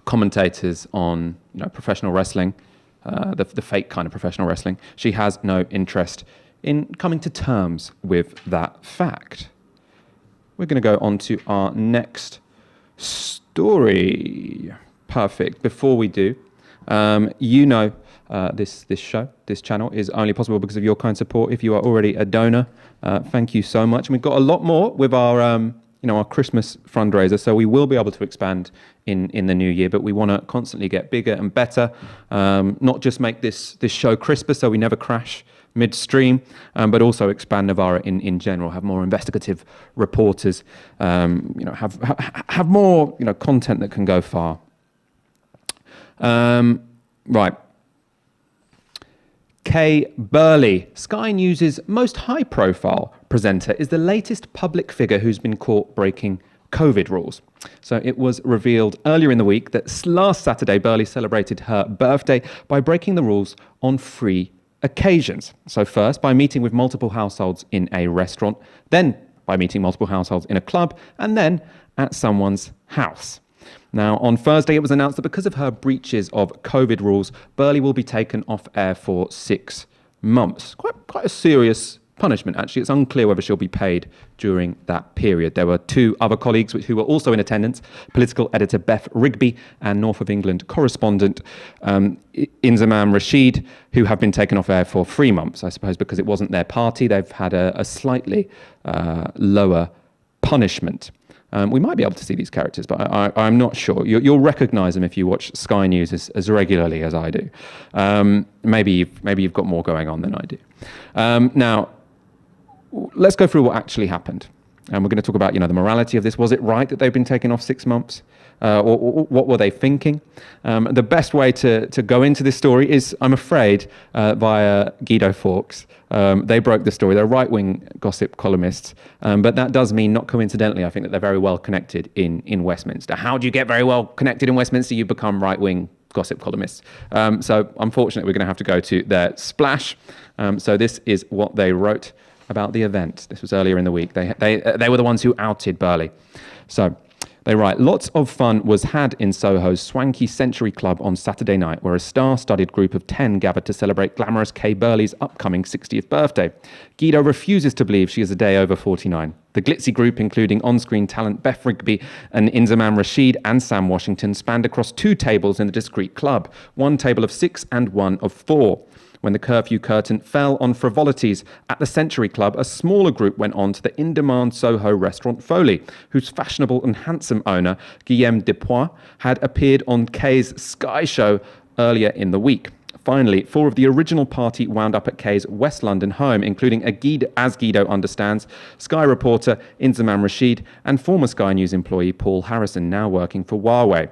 commentators on professional wrestling, the fake kind of professional wrestling, she has no interest in coming to terms with that fact. We're going to go on to our next story. Perfect. Before we do, this show, this channel is only possible because of your kind support. If you are already a donor, thank you so much. And we've got a lot more with our our Christmas fundraiser, so we will be able to expand in the new year, but we want to constantly get bigger and better, not just make this show crisper so we never crash midstream, but also expand Novara in general, have more investigative reporters, have more content that can go far. Right. Kay Burley, Sky News' most high-profile presenter, is the latest public figure who's been caught breaking COVID rules. So it was revealed earlier in the week that last Saturday, Burley celebrated her birthday by breaking the rules on 3 occasions. So first, by meeting with multiple households in a restaurant, then by meeting multiple households in a club, and then at someone's house. Now, on Thursday, it was announced that because of her breaches of COVID rules, Burley will be taken off air for 6 months. Quite a serious punishment, actually. It's unclear whether she'll be paid during that period. There were 2 other colleagues who were also in attendance, political editor Beth Rigby and North of England correspondent Inzamam Rashid, who have been taken off air for 3 months, I suppose, because it wasn't their party. They've had a slightly lower punishment. We might be able to see these characters, but I'm not sure. You'll recognise them if you watch Sky News as regularly as I do. Maybe you've got more going on than I do. Now, let's go through what actually happened. And we're going to talk about, the morality of this. Was it right that they've been taken off 6 months? Or what were they thinking? The best way to go into this story is, I'm afraid, via Guido Fawkes. They broke the story. They're right-wing gossip columnists. But that does mean, not coincidentally, I think that they're very well connected in Westminster. How do you get very well connected in Westminster? You become right-wing gossip columnists. So unfortunately, we're going to have to go to their splash. So this is what they wrote about the event. This was earlier in the week. They were the ones who outed Burley. So they write, lots of fun was had in Soho's swanky Century Club on Saturday night, where a star-studded group of 10 gathered to celebrate glamorous Kay Burley's upcoming 60th birthday. Guido refuses to believe she is a day over 49. The glitzy group, including on-screen talent Beth Rigby and Inzamam Rashid and Sam Washington, spanned across 2 tables in the discreet club, 1 table of 6 and 1 of 4. When the curfew curtain fell on frivolities at the Century Club, a smaller group went on to the in-demand Soho restaurant Foley, whose fashionable and handsome owner, Guillaume Depois, had appeared on Kay's Sky show earlier in the week. Finally, 4 of the original party wound up at Kay's West London home, including as Guido understands, Sky reporter Inzamam Rashid and former Sky News employee Paul Harrison, now working for Huawei.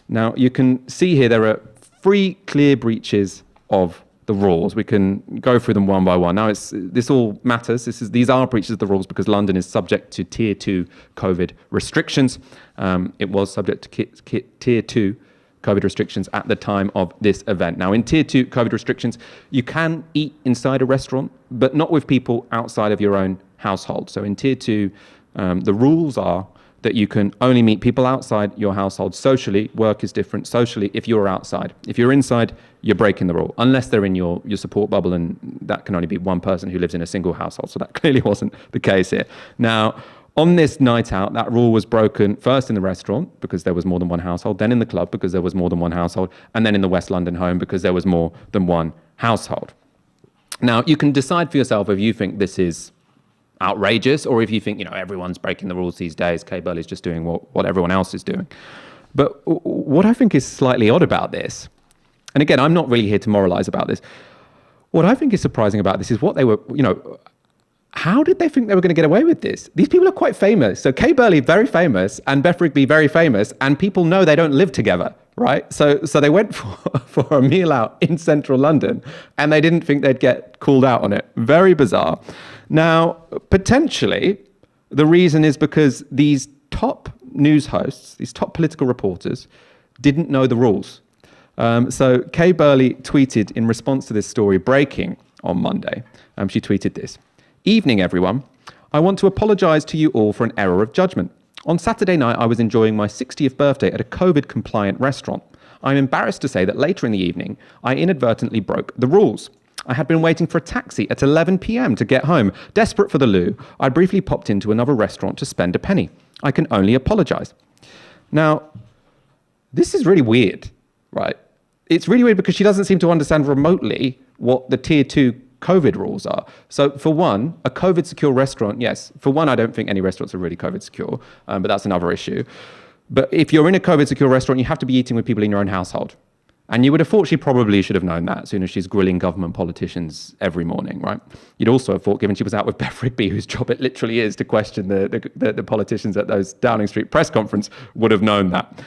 Now, you can see here there are 3 clear breaches of the rules. We can go through them one by one. Now, this all matters. These are breaches of the rules because London is subject to Tier 2 COVID restrictions. It was subject to Tier 2 COVID restrictions at the time of this event. Now, in Tier 2 COVID restrictions, you can eat inside a restaurant, but not with people outside of your own household. So in Tier 2, the rules are that you can only meet people outside your household socially. Work is different socially if you're outside. If you're inside, you're breaking the rule, unless they're in your support bubble, and that can only be one person who lives in a single household. So that clearly wasn't the case here. Now, on this night out, that rule was broken first in the restaurant because there was more than one household, then in the club because there was more than one household, and then in the West London home because there was more than one household. Now, you can decide for yourself if you think this is outrageous or if you think, everyone's breaking the rules these days. Kay Burley's just doing what everyone else is doing. But what I think is slightly odd about this, and again, I'm not really here to moralize about this. What I think is surprising about this is what they were, how did they think they were going to get away with this? These people are quite famous. So Kay Burley, very famous, and Beth Rigby, very famous, and people know they don't live together, right? So they went for a meal out in central London, and they didn't think they'd get called out on it. Very bizarre. Now, potentially, the reason is because these top news hosts, these top political reporters, didn't know the rules. So Kay Burley tweeted in response to this story breaking on Monday. She tweeted this. Evening, everyone. I want to apologise to you all for an error of judgment. On Saturday night, I was enjoying my 60th birthday at a COVID-compliant restaurant. I'm embarrassed to say that later in the evening, I inadvertently broke the rules. I had been waiting for a taxi at 11 p.m. to get home. Desperate for the loo, I briefly popped into another restaurant to spend a penny. I can only apologise. Now, this is really weird, right? It's really weird because she doesn't seem to understand remotely what the Tier 2 COVID rules are. So for one, a COVID secure restaurant, yes. For one, I don't think any restaurants are really COVID secure, but that's another issue. But if you're in a COVID secure restaurant, you have to be eating with people in your own household. And you would have thought she probably should have known that as soon as she's grilling government politicians every morning, right? You'd also have thought, given she was out with Beth Rigby, whose job it literally is to question the politicians at those Downing Street press conference, would have known that.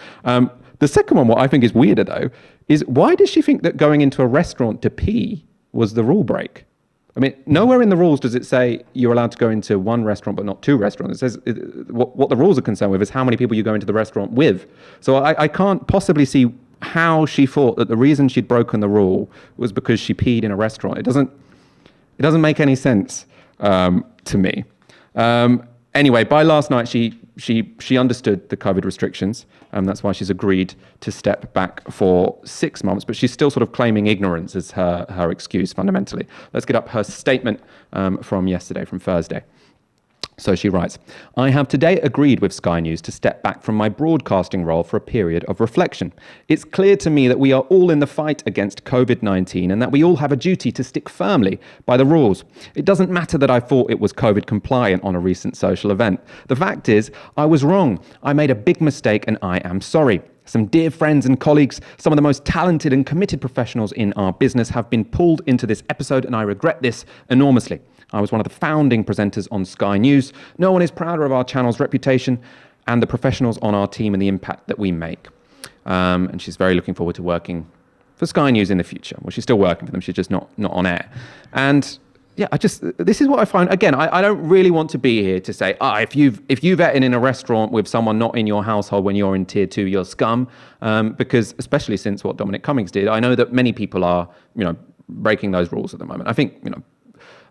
The second one, what I think is weirder though, is why does she think that going into a restaurant to pee was the rule break? I mean, nowhere in the rules does it say you're allowed to go into one restaurant but not two restaurants. It says what the rules are concerned with is how many people you go into the restaurant with. So I can't possibly see how she thought that the reason she'd broken the rule was because she peed in a restaurant. It doesn't make any sense to me. Anyway, by last night, she understood the COVID restrictions. That's why she's agreed to step back for 6 months, but she's still sort of claiming ignorance as her excuse fundamentally. Let's get up her statement from yesterday, from Thursday. So she writes, I have today agreed with Sky News to step back from my broadcasting role for a period of reflection. It's clear to me that we are all in the fight against COVID-19 and that we all have a duty to stick firmly by the rules. It doesn't matter that I thought it was COVID compliant on a recent social event. The fact is, I was wrong. I made a big mistake and I am sorry. Some dear friends and colleagues, some of the most talented and committed professionals in our business have been pulled into this episode and I regret this enormously. I was one of the founding presenters on Sky News. No one is prouder of our channel's reputation and the professionals on our team and the impact that we make. And she's very looking forward to working for Sky News in the future. Well, she's still working for them. She's just not on air. And yeah, this is what I find. Again, I don't really want to be here to say, if you've eaten in a restaurant with someone not in your household when you're in tier 2, you're scum. Because especially since what Dominic Cummings did, I know that many people are, breaking those rules at the moment. I think,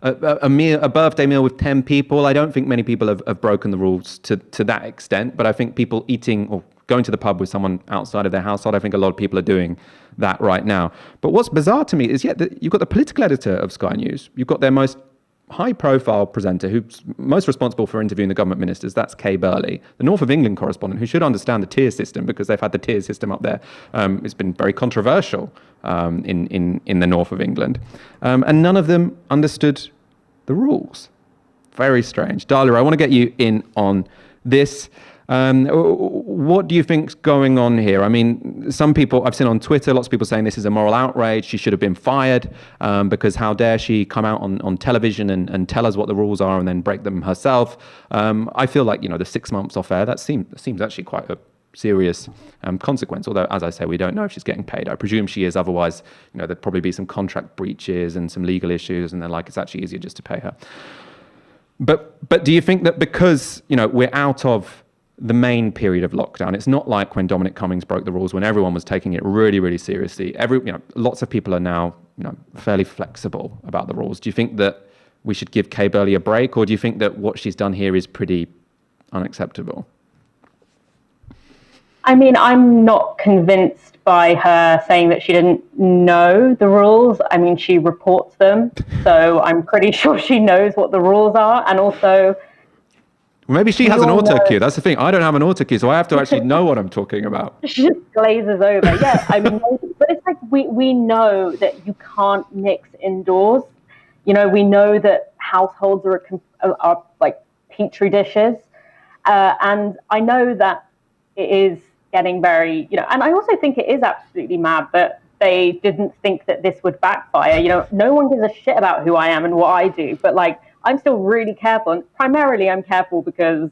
a birthday meal with 10 people, I don't think many people have broken the rules to that extent, but I think people eating or going to the pub with someone outside of their household, I think a lot of people are doing that right now. But what's bizarre to me is, you've got the political editor of Sky News, you've got their most high-profile presenter who's most responsible for interviewing the government ministers, that's Kay Burley, the North of England correspondent who should understand the tier system because they've had the tier system up there. It's been very controversial in the North of England. And none of them understood the rules. Very strange. Dalia, I want to get you in on this. What do you think's going on here? I mean, some people I've seen on Twitter, lots of people saying this is a moral outrage. She should have been fired because how dare she come out on television and tell us what the rules are and then break them herself. I feel like, the 6 months off air, that seems actually quite a serious consequence. Although, as I say, we don't know if she's getting paid. I presume she is. Otherwise, there'd probably be some contract breaches and some legal issues. And they're like, it's actually easier just to pay her. But do you think that because, we're out of the main period of lockdown, it's not like when Dominic Cummings broke the rules, when everyone was taking it really, really seriously. Lots of people are now, fairly flexible about the rules. Do you think that we should give Kay Burley a break, or do you think that what she's done here is pretty unacceptable? I mean, I'm not convinced by her saying that she didn't know the rules. I mean, she reports them, so I'm pretty sure she knows what the rules are. And also, maybe she has an auto cue. That's the thing. I don't have an auto cue, so I have to actually know what I'm talking about. She just glazes over. Yeah, I mean, but it's like we know that you can't mix indoors. We know that households are like petri dishes, and I know that it is getting very, and I also think it is absolutely mad that they didn't think that this would backfire. No one gives a shit about who I am and what I do, but I'm still really careful. And primarily I'm careful because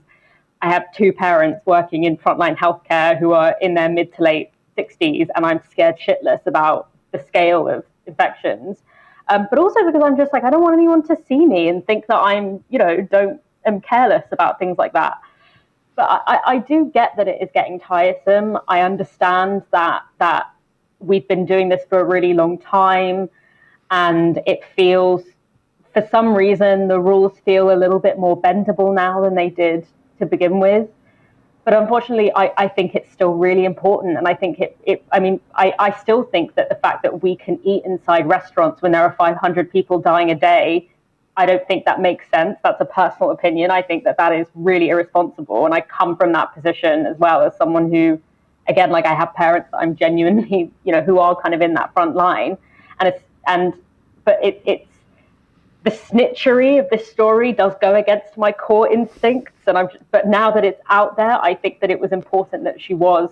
I have 2 parents working in frontline healthcare who are in their mid to late 60s, and I'm scared shitless about the scale of infections. But also because I'm just I don't want anyone to see me and think that I'm careless about things like that. But I do get that it is getting tiresome. I understand that we've been doing this for a really long time, and it feels, for some reason, the rules feel a little bit more bendable now than they did to begin with. But unfortunately, I think it's still really important. And I think I still think that the fact that we can eat inside restaurants when there are 500 people dying a day, I don't think that makes sense. That's a personal opinion. I think that is really irresponsible. And I come from that position as well, as someone who, again, I have parents that I'm genuinely, who are kind of in that front line. But it's the snitchery of this story does go against my core instincts, but now that it's out there, I think that it was important that she was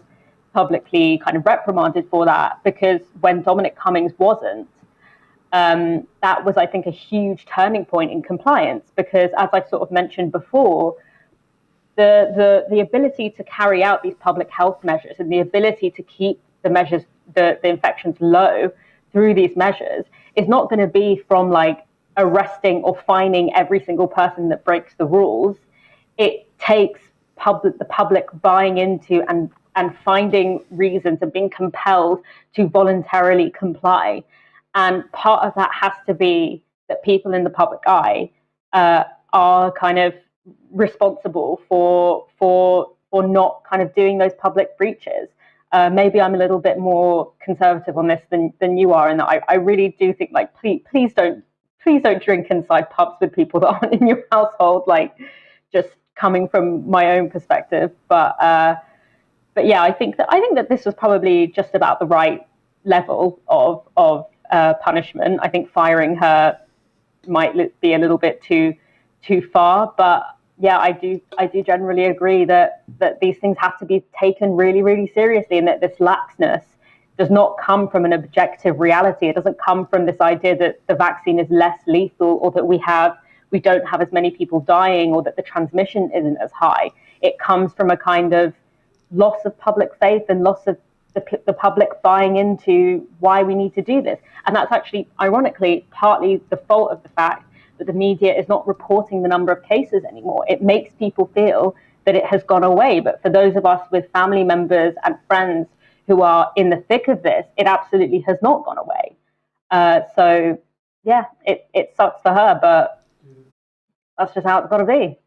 publicly kind of reprimanded for that, because when Dominic Cummings wasn't, that was, I think, a huge turning point in compliance, because as I've sort of mentioned before, the ability to carry out these public health measures and the ability to keep the infections low through these measures is not going to be from like arresting or fining every single person that breaks the rules. It takes the public buying into and finding reasons and being compelled to voluntarily comply. And part of that has to be that people in the public eye are kind of responsible for not kind of doing those public breaches. Maybe I'm a little bit more conservative on this than you are, and I really do think, like, please don't drink inside pubs with people that aren't in your household. Like, just coming from my own perspective, but yeah, I think that this was probably just about the right level of punishment. I think firing her might be a little bit too far, but yeah, I do generally agree that these things have to be taken really, really seriously, and that this laxness does not come from an objective reality. It doesn't come from this idea that the vaccine is less lethal, or that we don't have as many people dying, or that the transmission isn't as high. It comes from a kind of loss of public faith and loss of the public buying into why we need to do this. And that's actually, ironically, partly the fault of the fact that the media is not reporting the number of cases anymore. It makes people feel that it has gone away. But for those of us with family members and friends who are in the thick of this, it absolutely has not gone away. So yeah, it sucks for her, but that's just how it's got to be.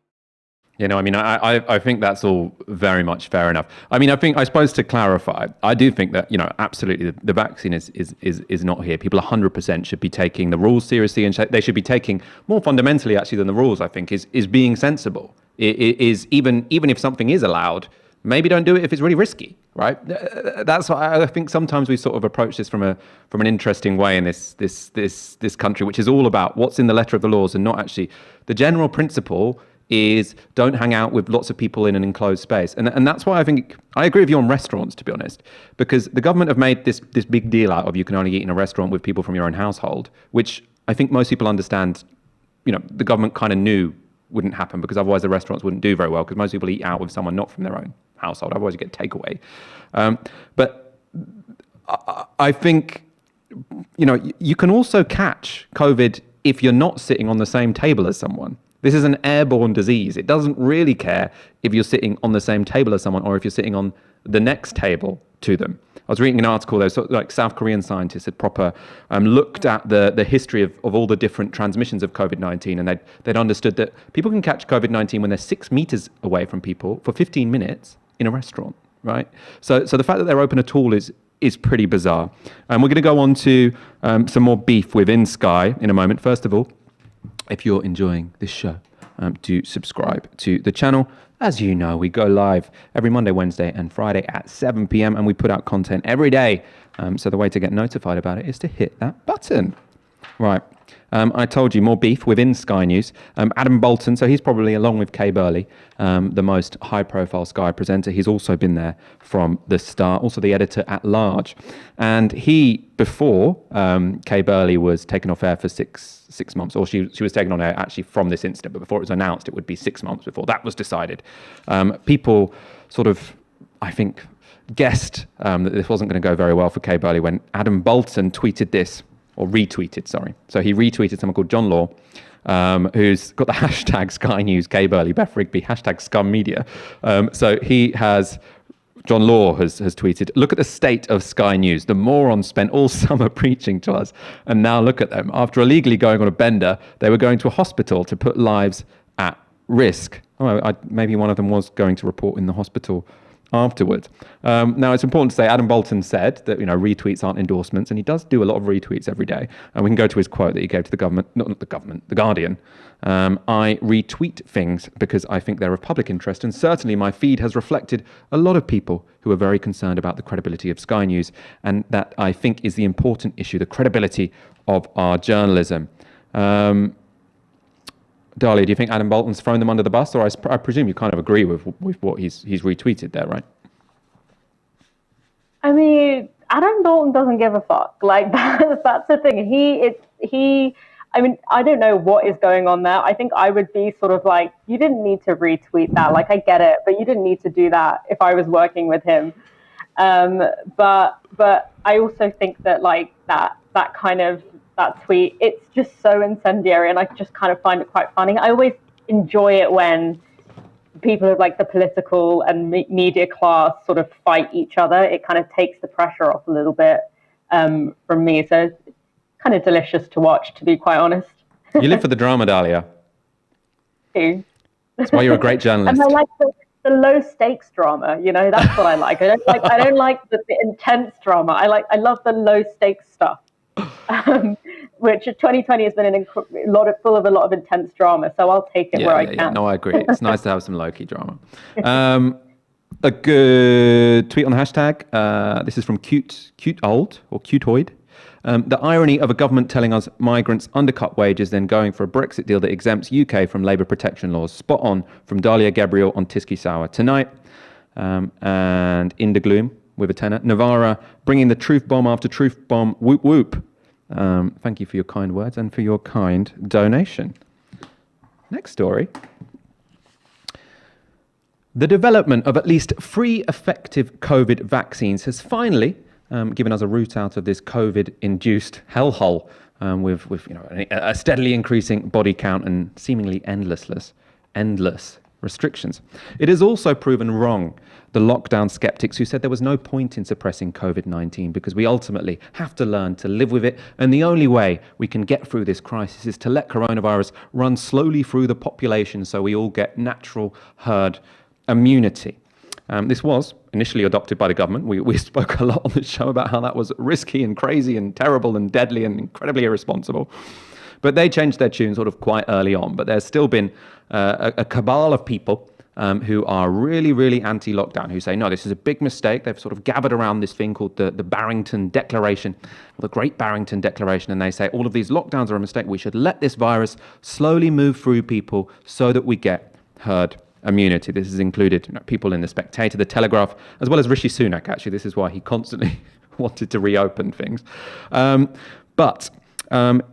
You know, I mean, I think that's all very much fair enough. I mean, I suppose to clarify, I do think that, you know, absolutely the vaccine is not here. People 100% should be taking the rules seriously, and they should be taking, more fundamentally actually than the rules, I think, is being sensible. It is even if something is allowed, maybe don't do it if it's really risky, right? That's why I think sometimes we sort of approach this from an interesting way in this country, which is all about what's in the letter of the laws and not actually the general principle is don't hang out with lots of people in an enclosed space. And that's why I think, I agree with you on restaurants, to be honest, because the government have made this big deal out of you can only eat in a restaurant with people from your own household, which I think most people understand, you know, the government kind of knew wouldn't happen, because otherwise the restaurants wouldn't do very well, because most people eat out with someone not from their own household. Otherwise you get takeaway. But I think, you know, you can also catch COVID if you're not sitting on the same table as someone. This is an airborne disease. It doesn't really care if you're sitting on the same table as someone or if you're sitting on the next table to them. I was reading an article, though, so like South Korean scientists had proper looked at the history of all the different transmissions of COVID-19, and they'd understood that people can catch COVID-19 when they're 6 meters away from people for 15 minutes in a restaurant, right? So the fact that they're open at all is pretty bizarre. And we're going to go on to some more beef within Sky in a moment. First of all, if you're enjoying this show, do subscribe to the channel. As you know, we go live every Monday, Wednesday, and Friday at 7 p.m. and we put out content every day. So the way to get notified about it is to hit that button. Right. I told you more beef within Sky News. Adam Bolton, so he's probably, along with Kay Burley, the most high-profile Sky presenter. He's also been there from the start, also the editor-at-large. And he, before Kay Burley was taken off air for six months, or she was taken on air actually from this incident, but before it was announced, it would be 6 months before that was decided. People sort of, I think, guessed that this wasn't going to go very well for Kay Burley when Adam Bolton tweeted this. Or retweeted, sorry. So he retweeted someone called John Law, who's got the hashtag Sky News, Kay Burley, Beth Rigby, hashtag Scum Media. So John Law has tweeted, look at the state of Sky News. The morons spent all summer preaching to us, and now look at them. After illegally going on a bender, they were going to a hospital to put lives at risk. Maybe one of them was going to report in the hospital afterwards. Now, it's important to say Adam Bolton said that, you know, retweets aren't endorsements, and he does do a lot of retweets every day. And we can go to his quote that he gave to the government, not the government, The Guardian. I retweet things because I think they're of public interest, and certainly my feed has reflected a lot of people who are very concerned about the credibility of Sky News, and that I think is the important issue, the credibility of our journalism. Dalia, do you think Adam Bolton's thrown them under the bus, or I presume you kind of agree with what he's retweeted there, right? I mean, Adam Bolton doesn't give a fuck. Like that's the thing. I mean, I don't know what is going on there. I think I would be sort of like, you didn't need to retweet that. Like, I get it, but you didn't need to do that if I was working with him. But I also think that like that tweet, it's just so incendiary, and I just kind of find it quite funny. I always enjoy it when people of like the political and media class sort of fight each other. It kind of takes the pressure off a little bit from me. So it's kind of delicious to watch, to be quite honest. You live for the drama, Dalia. That's why you're a great journalist. And I like the low stakes drama, you know, that's what I like. I don't like the intense drama. I love the low stakes stuff. Which 2020 has been full of a lot of intense drama, so I'll take it where I can. Yeah. No, I agree. It's nice to have some low-key drama. A good tweet on the hashtag. This is from Cuteoid. The irony of a government telling us migrants undercut wages, then going for a Brexit deal that exempts UK from labour protection laws. Spot on from Dalia Gebrial on Tysky Sour tonight. And In the Gloom with a tenner. Novara bringing the truth bomb after truth bomb. Whoop whoop. Thank you for your kind words and for your kind donation. Next story. The development of at least 3 effective COVID vaccines has finally given us a route out of this COVID-induced hellhole with a steadily increasing body count and seemingly endless restrictions. It has also proven wrong the lockdown skeptics who said there was no point in suppressing COVID-19 because we ultimately have to learn to live with it, and the only way we can get through this crisis is to let coronavirus run slowly through the population so we all get natural herd immunity. This was initially adopted by the government. We spoke a lot on the show about how that was risky and crazy and terrible and deadly and incredibly irresponsible. But they changed their tune sort of quite early on. But there's still been a cabal of people who are really, really anti-lockdown, who say, no, this is a big mistake. They've sort of gathered around this thing called the Barrington Declaration, or the Great Barrington Declaration, and they say all of these lockdowns are a mistake. We should let this virus slowly move through people so that we get herd immunity. This has included people in The Spectator, The Telegraph, as well as Rishi Sunak, actually. This is why he constantly wanted to reopen things. But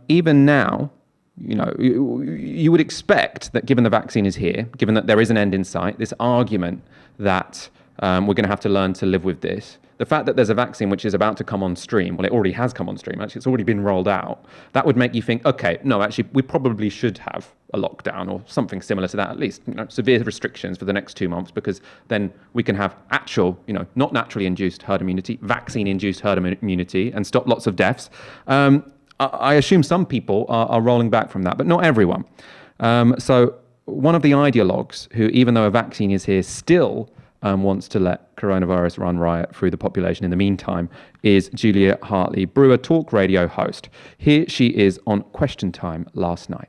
even now, you would expect that given the vaccine is here, given that there is an end in sight, this argument that we're going to have to learn to live with this, the fact that there's a vaccine which is about to come on stream, well, it already has come on stream, actually, it's already been rolled out, that would make you think, okay, no, actually, we probably should have a lockdown or something similar to that, at least, severe restrictions for the next 2 months, because then we can have actual, not naturally induced herd immunity, vaccine-induced herd immunity, and stop lots of deaths. I assume some people are rolling back from that, but not everyone. So one of the ideologues who, even though a vaccine is here, still wants to let coronavirus run riot through the population in the meantime is Julia Hartley-Brewer, talk radio host. Here she is on Question Time last night.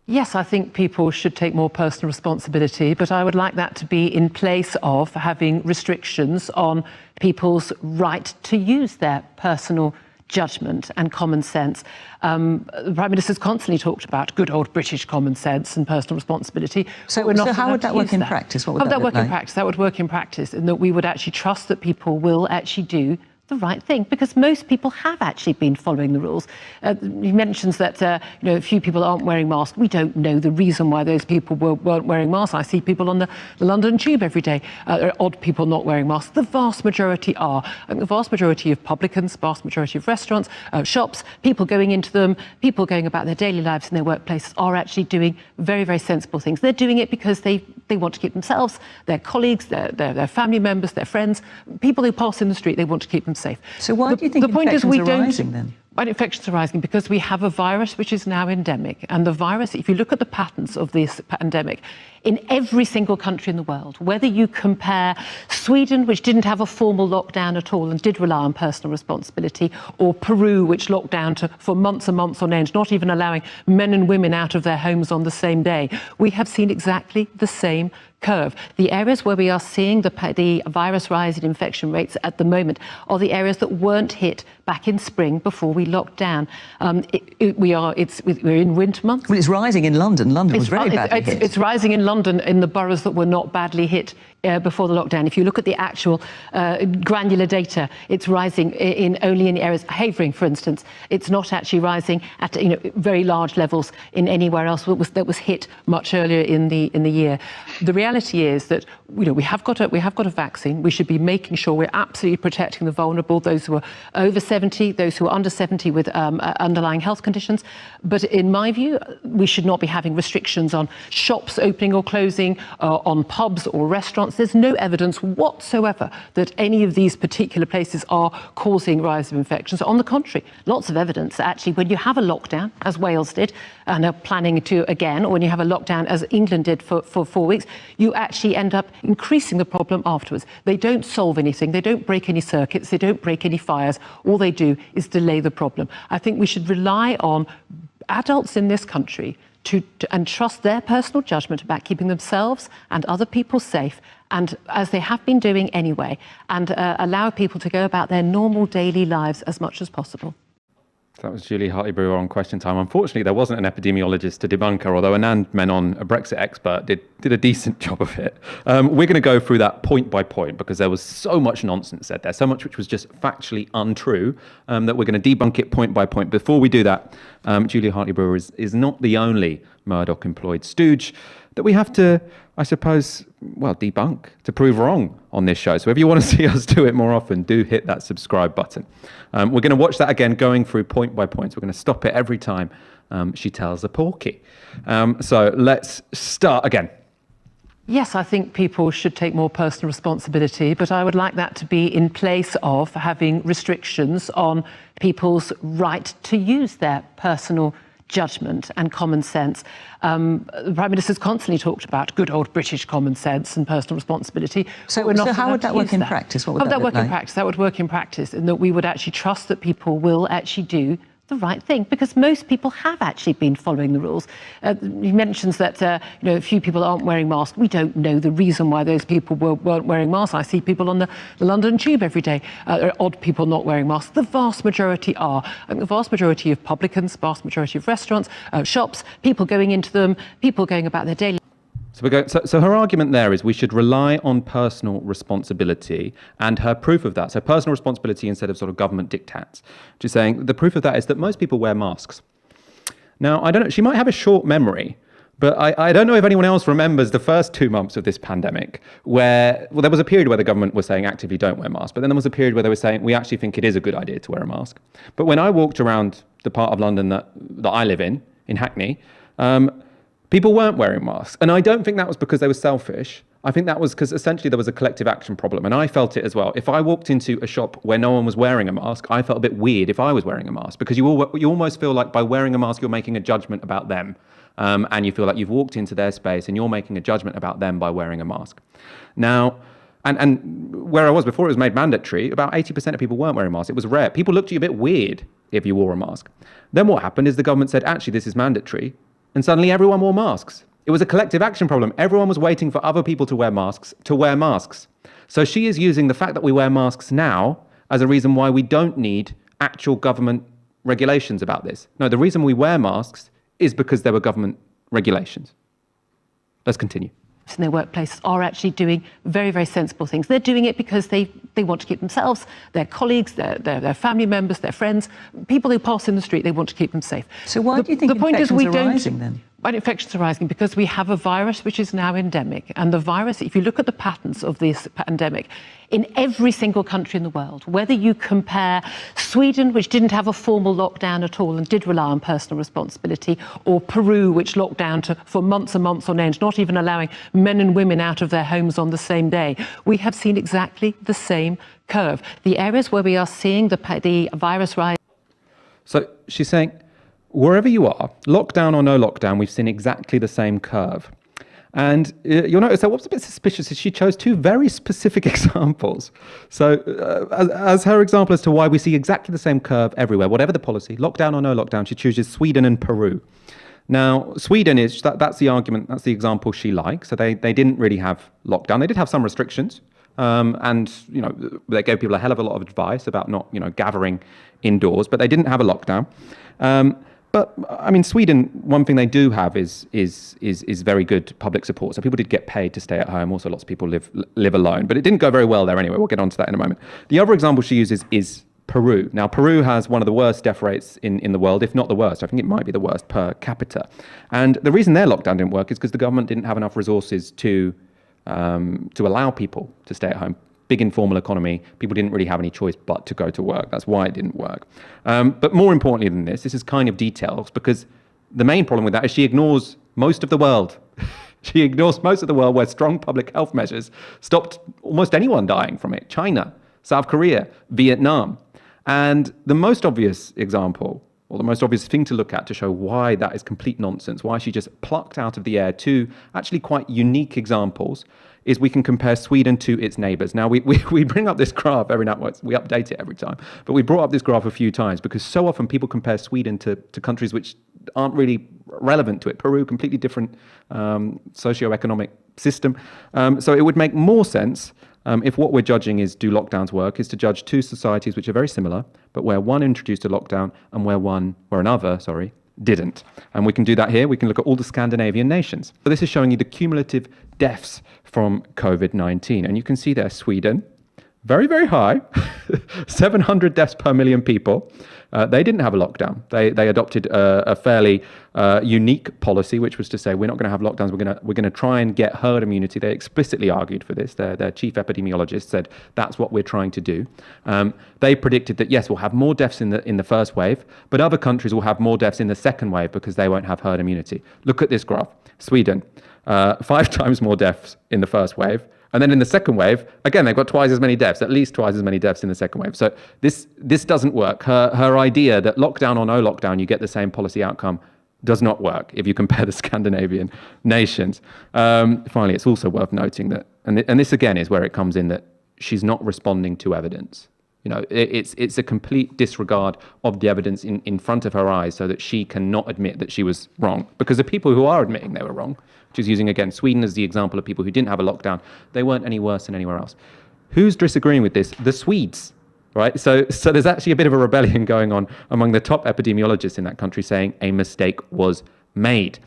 Yes, I think people should take more personal responsibility, but I would like that to be in place of having restrictions on people's right to use their personal judgment and common sense. The Prime Minister's constantly talked about good old British common sense and personal responsibility. So how would that work in practice? What would that work in practice? That would work in practice in that we would actually trust that people will actually do the right thing, because most people have actually been following the rules. He mentions that a few people aren't wearing masks. We don't know the reason why those people weren't wearing masks. I see people on the London Tube every day. There are odd people not wearing masks. The vast majority are. And the vast majority of publicans, vast majority of restaurants, shops, people going into them, people going about their daily lives in their workplaces are actually doing very, very sensible things. They're doing it because they want to keep themselves, their colleagues, their family members, their friends, people who pass in the street, they want to keep them safe. So why do you think infections are rising then? Why infections are rising? Because we have a virus which is now endemic. And the virus, if you look at the patterns of this pandemic, in every single country in the world, whether you compare Sweden, which didn't have a formal lockdown at all and did rely on personal responsibility, or Peru, which locked down for months and months on end, not even allowing men and women out of their homes on the same day, we have seen exactly the same curve. The areas where we are seeing the virus rise in infection rates at the moment are the areas that weren't hit back in spring before we locked down. We're in winter months. Well, it's rising in London. London was very badly hit. It's rising in London in the boroughs that were not badly hit before the lockdown. If you look at the actual granular data, it's rising only in areas. Havering, for instance, it's not actually rising at very large levels in anywhere else that was hit much earlier in the year. The reality is that we have got a vaccine. We should be making sure we're absolutely protecting the vulnerable, those who are over 70, those who are under 70 with underlying health conditions. But in my view, we should not be having restrictions on shops opening or closing, on pubs or restaurants. There's no evidence whatsoever that any of these particular places are causing rise of infections. On the contrary, lots of evidence that actually when you have a lockdown, as Wales did, and are planning to again, or when you have a lockdown, as England did for 4 weeks, you actually end up increasing the problem afterwards. They don't solve anything. They don't break any circuits. They don't break any fires. All they do is delay the problem. I think we should rely on adults in this country and trust their personal judgment about keeping themselves and other people safe, and as they have been doing anyway, and allow people to go about their normal daily lives as much as possible. That was Julie Hartley-Brewer on Question Time. Unfortunately, there wasn't an epidemiologist to debunk her, although Anand Menon, a Brexit expert, did a decent job of it. We're going to go through that point by point because there was so much nonsense said there, so much which was just factually untrue, that we're going to debunk it point by point. Before we do that, Julie Hartley-Brewer is not the only Murdoch-employed stooge that we have to, I suppose, debunk, to prove wrong on this show. So if you want to see us do it more often, do hit that subscribe button. We're going to watch that again, going through point by point. So we're going to stop it every time she tells a porky. So let's start again. Yes, I think people should take more personal responsibility, but I would like that to be in place of having restrictions on people's right to use their personal judgment and common sense. The Prime Minister's constantly talked about good old British common sense and personal responsibility. So how would that work in practice? What would that work in practice? That would work in practice in that we would actually trust that people will actually do the right thing, because most people have actually been following the rules. He mentions that a few people aren't wearing masks. We don't know the reason why those people weren't wearing masks. I see people on the London Tube every day. There are odd people not wearing masks. The vast majority are. The vast majority of publicans, vast majority of restaurants, shops, people going into them, people going about their daily. So her argument there is we should rely on personal responsibility, and her proof of that, so personal responsibility instead of sort of government diktats. She's saying the proof of that is that most people wear masks. Now, I don't know, she might have a short memory, but I don't know if anyone else remembers the first 2 months of this pandemic where, there was a period where the government was saying actively don't wear masks, but then there was a period where they were saying we actually think it is a good idea to wear a mask. But when I walked around the part of London that I live in Hackney, people weren't wearing masks. And I don't think that was because they were selfish. I think that was because essentially there was a collective action problem. And I felt it as well. If I walked into a shop where no one was wearing a mask, I felt a bit weird if I was wearing a mask, because you almost feel like by wearing a mask, you're making a judgment about them. And you feel like you've walked into their space and you're making a judgment about them by wearing a mask. Now, and where I was before it was made mandatory, about 80% of people weren't wearing masks. It was rare. People looked at you a bit weird if you wore a mask. Then what happened is the government said, actually, this is mandatory. And suddenly everyone wore masks. It was a collective action problem. Everyone was waiting for other people to wear masks. So she is using the fact that we wear masks now as a reason why we don't need actual government regulations about this. No, the reason we wear masks is because there were government regulations. Let's continue. In their workplaces are actually doing very, very sensible things. They're doing it because they want to keep themselves, their colleagues, their family members, their friends, people who pass in the street, they want to keep them safe. So why do you think infections are rising then? Why infections are rising? Because we have a virus which is now endemic. And the virus, if you look at the patterns of this pandemic, in every single country in the world, whether you compare Sweden, which didn't have a formal lockdown at all and did rely on personal responsibility, or Peru, which locked down for months and months on end, not even allowing men and women out of their homes on the same day, we have seen exactly the same curve. The areas where we are seeing the virus rise. So she's saying, wherever you are, lockdown or no lockdown, we've seen exactly the same curve. And you'll notice that what's a bit suspicious is she chose two very specific examples. So as her example as to why we see exactly the same curve everywhere, whatever the policy, lockdown or no lockdown, she chooses Sweden and Peru. Now, Sweden is, that's the argument, that's the example she likes. So they didn't really have lockdown. They did have some restrictions. And, they gave people a hell of a lot of advice about not, gathering indoors, but they didn't have a lockdown. But I mean, Sweden, one thing they do have is very good public support. So people did get paid to stay at home. Also, lots of people live alone, but it didn't go very well there anyway. We'll get onto that in a moment. The other example she uses is Peru. Now, Peru has one of the worst death rates in the world, if not the worst. I think it might be the worst per capita. And the reason their lockdown didn't work is because the government didn't have enough resources to allow people to stay at home. Big informal economy. People didn't really have any choice but to go to work. That's why it didn't work. But more importantly than this is kind of details, because the main problem with that is she ignores most of the world. She ignores most of the world where strong public health measures stopped almost anyone dying from it. China, South Korea, Vietnam. And the most obvious example, or the most obvious thing to look at to show why that is complete nonsense, why she just plucked out of the air two actually quite unique examples, is we can compare Sweden to its neighbours. Now, we bring up this graph every now and then. We update it every time. But we brought up this graph a few times because so often people compare Sweden to countries which aren't really relevant to it. Peru, completely different socio-economic system. So it would make more sense if what we're judging is do lockdowns work, is to judge two societies which are very similar, but where one introduced a lockdown and where another didn't. And we can do that here. We can look at all the Scandinavian nations. So this is showing you the cumulative deaths from COVID-19. And you can see there Sweden, very, very high, 700 deaths per million people. They didn't have a lockdown. They adopted a fairly unique policy, which was to say, we're not going to have lockdowns. We're going to try and get herd immunity. They explicitly argued for this. Their chief epidemiologist said that's what we're trying to do. They predicted that, yes, we'll have more deaths in the first wave, but other countries will have more deaths in the second wave because they won't have herd immunity. Look at this graph. Sweden, 5 times more deaths in the first wave. And then in the second wave, again, they've got twice as many deaths, at least twice as many deaths in the second wave. So this doesn't work. Her idea that lockdown or no lockdown, you get the same policy outcome does not work if you compare the Scandinavian nations. Finally, it's also worth noting that, and this again is where it comes in, that she's not responding to evidence. It's a complete disregard of the evidence in front of her eyes so that she cannot admit that she was wrong. Because the people who are admitting they were wrong, which is using, again, Sweden as the example of people who didn't have a lockdown, they weren't any worse than anywhere else. Who's disagreeing with this? The Swedes, right? So there's actually a bit of a rebellion going on among the top epidemiologists in that country saying a mistake was made.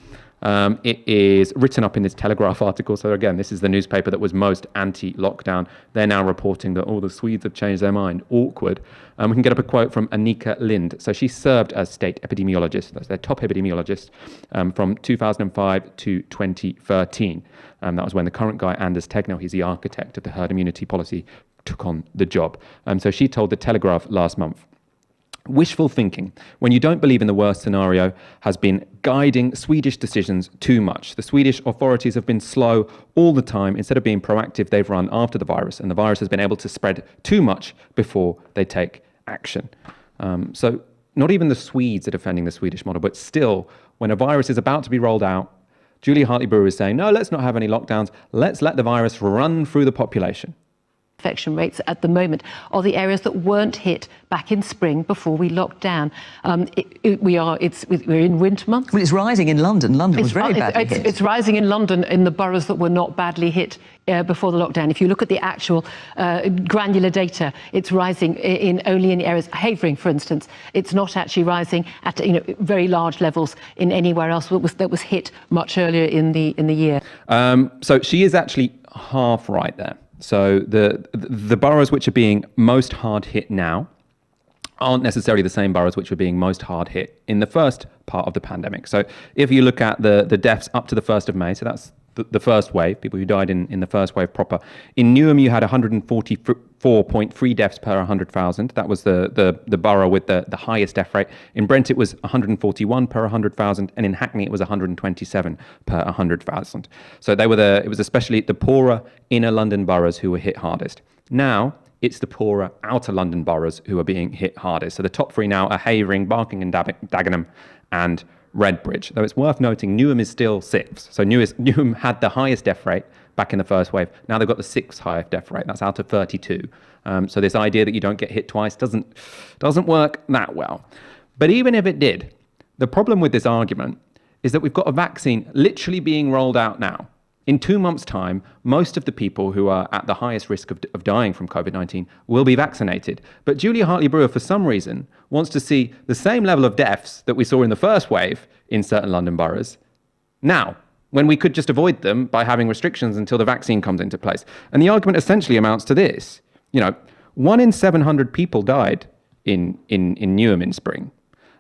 It is written up in this Telegraph article. So again, this is the newspaper that was most anti-lockdown. They're now reporting that all the Swedes have changed their mind. Awkward. We can get up a quote from Annika Lind. So she served as state epidemiologist. That's their top epidemiologist from 2005 to 2013. That was when the current guy, Anders Tegnell, he's the architect of the herd immunity policy, took on the job. So she told the Telegraph last month, wishful thinking, when you don't believe in the worst scenario, has been guiding Swedish decisions too much. The Swedish authorities have been slow all the time. Instead of being proactive, they've run after the virus, and the virus has been able to spread too much before they take action. So not even the Swedes are defending the Swedish model, but still, when a virus is about to be rolled out, Julia Hartley-Brewer is saying, no, let's not have any lockdowns. Let's let the virus run through the population. Infection rates at the moment are the areas that weren't hit back in spring before we locked down. We're in winter months. Well, it's rising in London. London was very badly hit. It's rising in London in the boroughs that were not badly hit before the lockdown. If you look at the actual granular data, it's rising only in areas. Havering, for instance, it's not actually rising at very large levels in anywhere else that was hit much earlier in the year. So she is actually half right there. So the boroughs which are being most hard hit now aren't necessarily the same boroughs which were being most hard hit in the first part of the pandemic. So if you look at the deaths up to the 1st of May, so that's the first wave, people who died in the first wave proper. In Newham, you had 144.3 deaths per 100,000. That was the borough with the highest death rate. In Brent, it was 141 per 100,000, and in Hackney, it was 127 per 100,000. So it was especially the poorer inner London boroughs who were hit hardest. Now, it's the poorer outer London boroughs who are being hit hardest. So the top 3 now are Havering, Barking and Dagenham, and Redbridge. Though it's worth noting, Newham is still 6th. So Newham had the highest death rate back in the first wave. Now they've got the 6th highest death rate. That's out of 32. So this idea that you don't get hit twice doesn't work that well. But even if it did, the problem with this argument is that we've got a vaccine literally being rolled out now. In 2 months' time, most of the people who are at the highest risk of dying from COVID-19 will be vaccinated. But Julia Hartley-Brewer, for some reason, wants to see the same level of deaths that we saw in the first wave in certain London boroughs now, when we could just avoid them by having restrictions until the vaccine comes into place. And the argument essentially amounts to this. 1 in 700 people died in Newham in spring.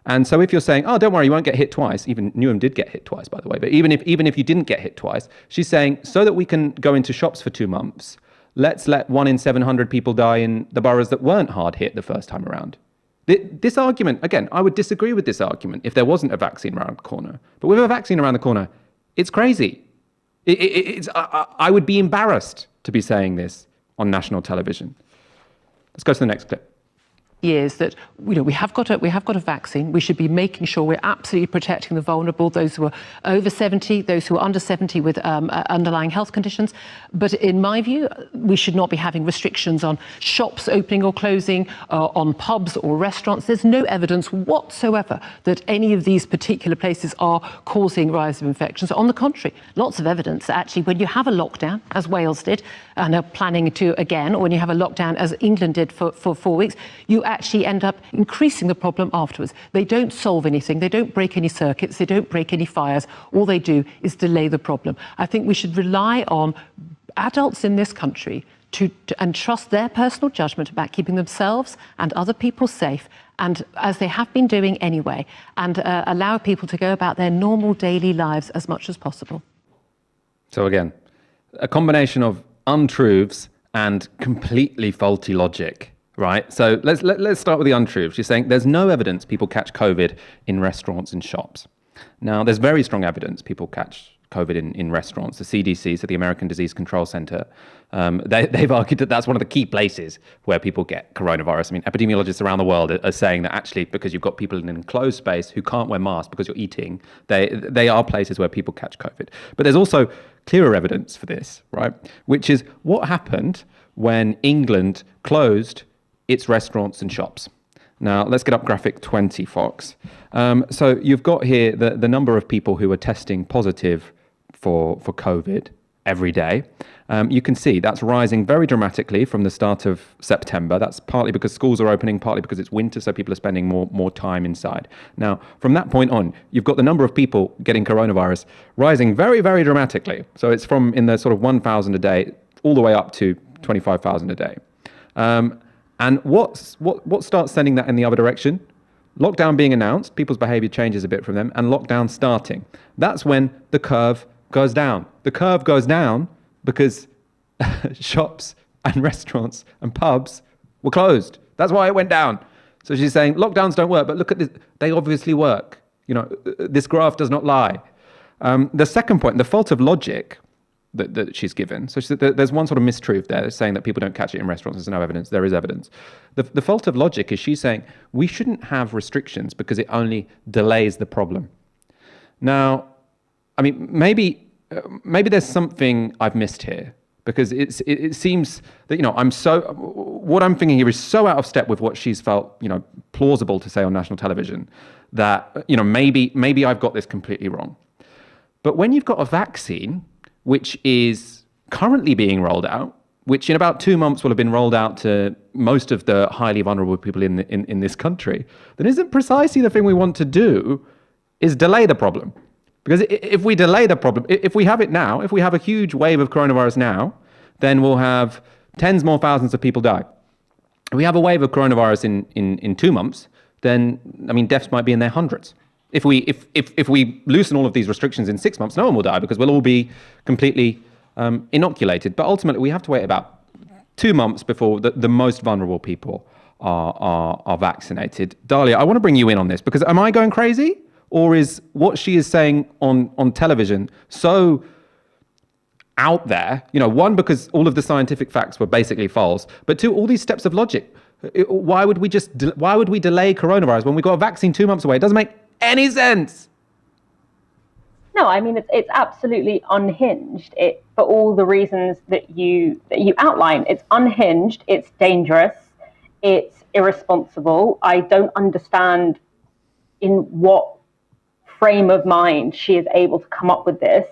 And so if you're saying, oh, don't worry, you won't get hit twice, even Newham did get hit twice, by the way, but even if you didn't get hit twice, she's saying, so that we can go into shops for 2 months, let's let 1 in 700 people die in the boroughs that weren't hard hit the first time around. This argument, again, I would disagree with this argument if there wasn't a vaccine around the corner. But with a vaccine around the corner, it's crazy. I would be embarrassed to be saying this on national television. Let's go to the next clip. Years that we have got a vaccine. We should be making sure we're absolutely protecting the vulnerable, those who are over 70, those who are under 70 with underlying health conditions. But in my view, we should not be having restrictions on shops opening or closing, on pubs or restaurants. There's no evidence whatsoever that any of these particular places are causing rise of infections. On the contrary, lots of evidence that actually when you have a lockdown, as Wales did, and are planning to again, or when you have a lockdown, as England did for 4 weeks, you actually end up increasing the problem afterwards. They don't solve anything. They don't break any circuits. They don't break any fires. All they do is delay the problem. I think we should rely on adults in this country and trust their personal judgment about keeping themselves and other people safe, and as they have been doing anyway, and allow people to go about their normal daily lives as much as possible. So again, a combination of untruths and completely faulty logic. Right. So let's start with the untruths. She's saying there's no evidence people catch COVID in restaurants and shops. Now, there's very strong evidence people catch COVID in restaurants. The CDC, so the American Disease Control Center, they've argued that that's one of the key places where people get coronavirus. I mean, epidemiologists around the world are saying that actually because you've got people in an enclosed space who can't wear masks because you're eating, they are places where people catch COVID. But there's also clearer evidence for this, right? Which is what happened when England closed its restaurants and shops. Now, let's get up graphic 20, Fox. So you've got here the number of people who are testing positive for COVID every day. You can see that's rising very dramatically from the start of September. That's partly because schools are opening, partly because it's winter, so people are spending more time inside. Now, from that point on, you've got the number of people getting coronavirus rising very, very dramatically. So it's from in the sort of 1,000 a day all the way up to 25,000 a day. And what starts sending that in the other direction? Lockdown being announced, people's behavior changes a bit from them, and lockdown starting. That's when the curve goes down. The curve goes down because shops and restaurants and pubs were closed. That's why it went down. So she's saying lockdowns don't work, but look at this. They obviously work. This graph does not lie. The second point, the fault of logic that she's given. So there's one sort of mistruth there, saying that people don't catch it in restaurants. There's no evidence. There is evidence. The fault of logic is she's saying we shouldn't have restrictions because it only delays the problem. Now, I mean, maybe there's something I've missed here, because it seems that, what I'm thinking here is so out of step with what she's felt, plausible to say on national television that, maybe I've got this completely wrong. But when you've got a vaccine which is currently being rolled out, which in about 2 months will have been rolled out to most of the highly vulnerable people in this country, then isn't precisely the thing we want to do is delay the problem? Because if we delay the problem, if we have it now, if we have a huge wave of coronavirus now, then we'll have tens more thousands of people die. If we have a wave of coronavirus in 2 months, then, I mean, deaths might be in their hundreds. If we loosen all of these restrictions in 6 months, no one will die because we'll all be completely inoculated. But ultimately, we have to wait about 2 months before the most vulnerable people are vaccinated. Dalia, I want to bring you in on this, because am I going crazy? Or is what she is saying on television so out there? One, because all of the scientific facts were basically false, but two, all these steps of logic. Why would we delay coronavirus when we got a vaccine 2 months away? It doesn't make any sense. No, I mean, it's absolutely unhinged. For all the reasons that you outline. It's unhinged, it's dangerous, it's irresponsible. I don't understand in what frame of mind she is able to come up with this.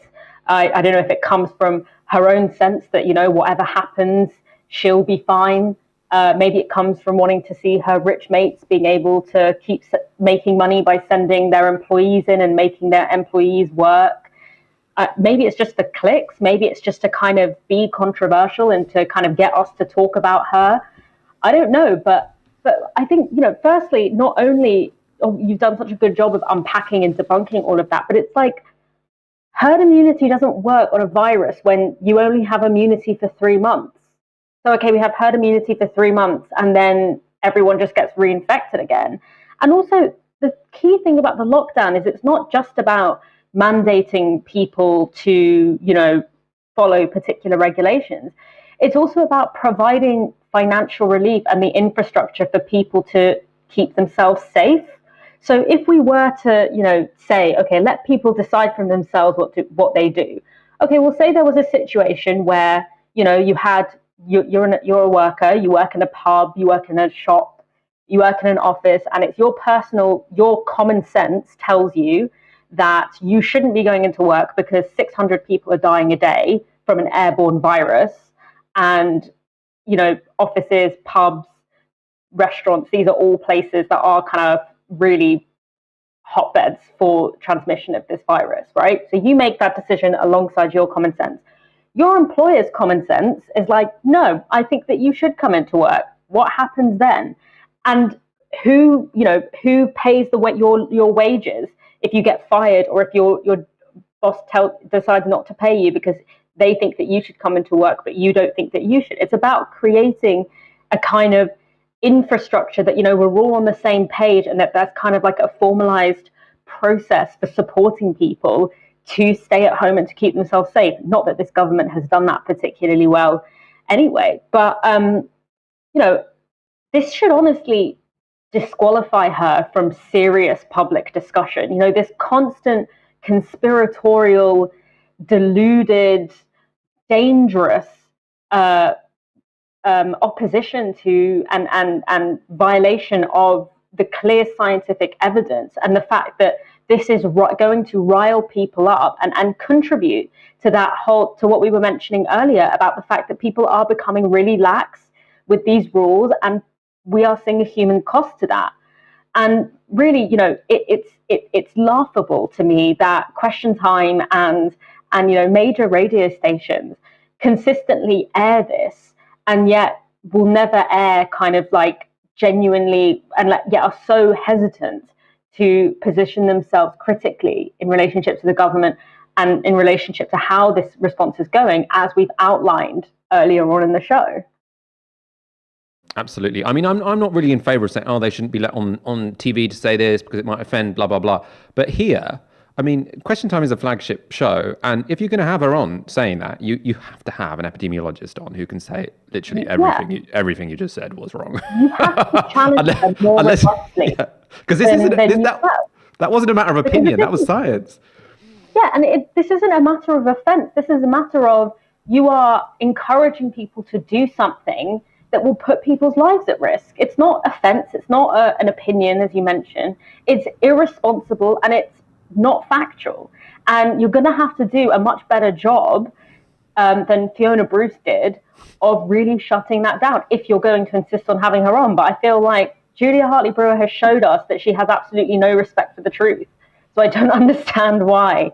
I don't know if it comes from her own sense that, whatever happens, she'll be fine. Maybe it comes from wanting to see her rich mates being able to keep making money by sending their employees in and making their employees work. Maybe it's just the clicks. Maybe it's just to kind of be controversial and to kind of get us to talk about her. I don't know, but I think, firstly, not only you've done such a good job of unpacking and debunking all of that, but it's like herd immunity doesn't work on a virus when you only have immunity for 3 months. So, okay, we have herd immunity for 3 months and then everyone just gets reinfected again. And also, the key thing about the lockdown is it's not just about mandating people to, follow particular regulations. It's also about providing financial relief and the infrastructure for people to keep themselves safe. So if we were to, say, okay, let people decide for themselves what they do. Okay, we'll say there was a situation where, you're a worker, you work in a pub, you work in a shop, you work in an office, and it's your common sense tells you that you shouldn't be going into work because 600 people are dying a day from an airborne virus. And, offices, pubs, restaurants, these are all places that are kind of really hotbeds for transmission of this virus, right? So you make that decision alongside your common sense. Your employer's common sense is like, no, I think that you should come into work. What happens then? And who pays your wages if you get fired or if your boss decides not to pay you because they think that you should come into work, but you don't think that you should. It's about creating a kind of infrastructure that, we're all on the same page and that's kind of like a formalized process for supporting people to stay at home and to keep themselves safe. Not that this government has done that particularly well anyway, but, this should honestly disqualify her from serious public discussion. This constant conspiratorial, deluded, dangerous opposition to and violation of the clear scientific evidence, and the fact that this is going to rile people up and contribute to to what we were mentioning earlier about the fact that people are becoming really lax with these rules, and we are seeing a human cost to that. And really, it's laughable to me that Question Time and major radio stations consistently air this, and yet will never air kind of like genuinely, and yet are so hesitant to position themselves critically in relationship to the government and in relationship to how this response is going, as we've outlined earlier on in the show. Absolutely. I mean, I'm not really in favour of saying, they shouldn't be let on TV to say this because it might offend, blah, blah, blah. But here, I mean, Question Time is a flagship show. And if you're going to have her on saying that, you have to have an epidemiologist on who can say literally everything you just said was wrong. You have to challenge them more robustly. Because that wasn't a matter of opinion, that was science. Yeah, and this isn't a matter of offence. This is a matter of you are encouraging people to do something that will put people's lives at risk. It's not offence. It's not an opinion, as you mentioned. It's irresponsible and it's not factual. And you're going to have to do a much better job than Fiona Bruce did of really shutting that down if you're going to insist on having her on. But I feel like Julia Hartley-Brewer has showed us that she has absolutely no respect for the truth. So I don't understand why,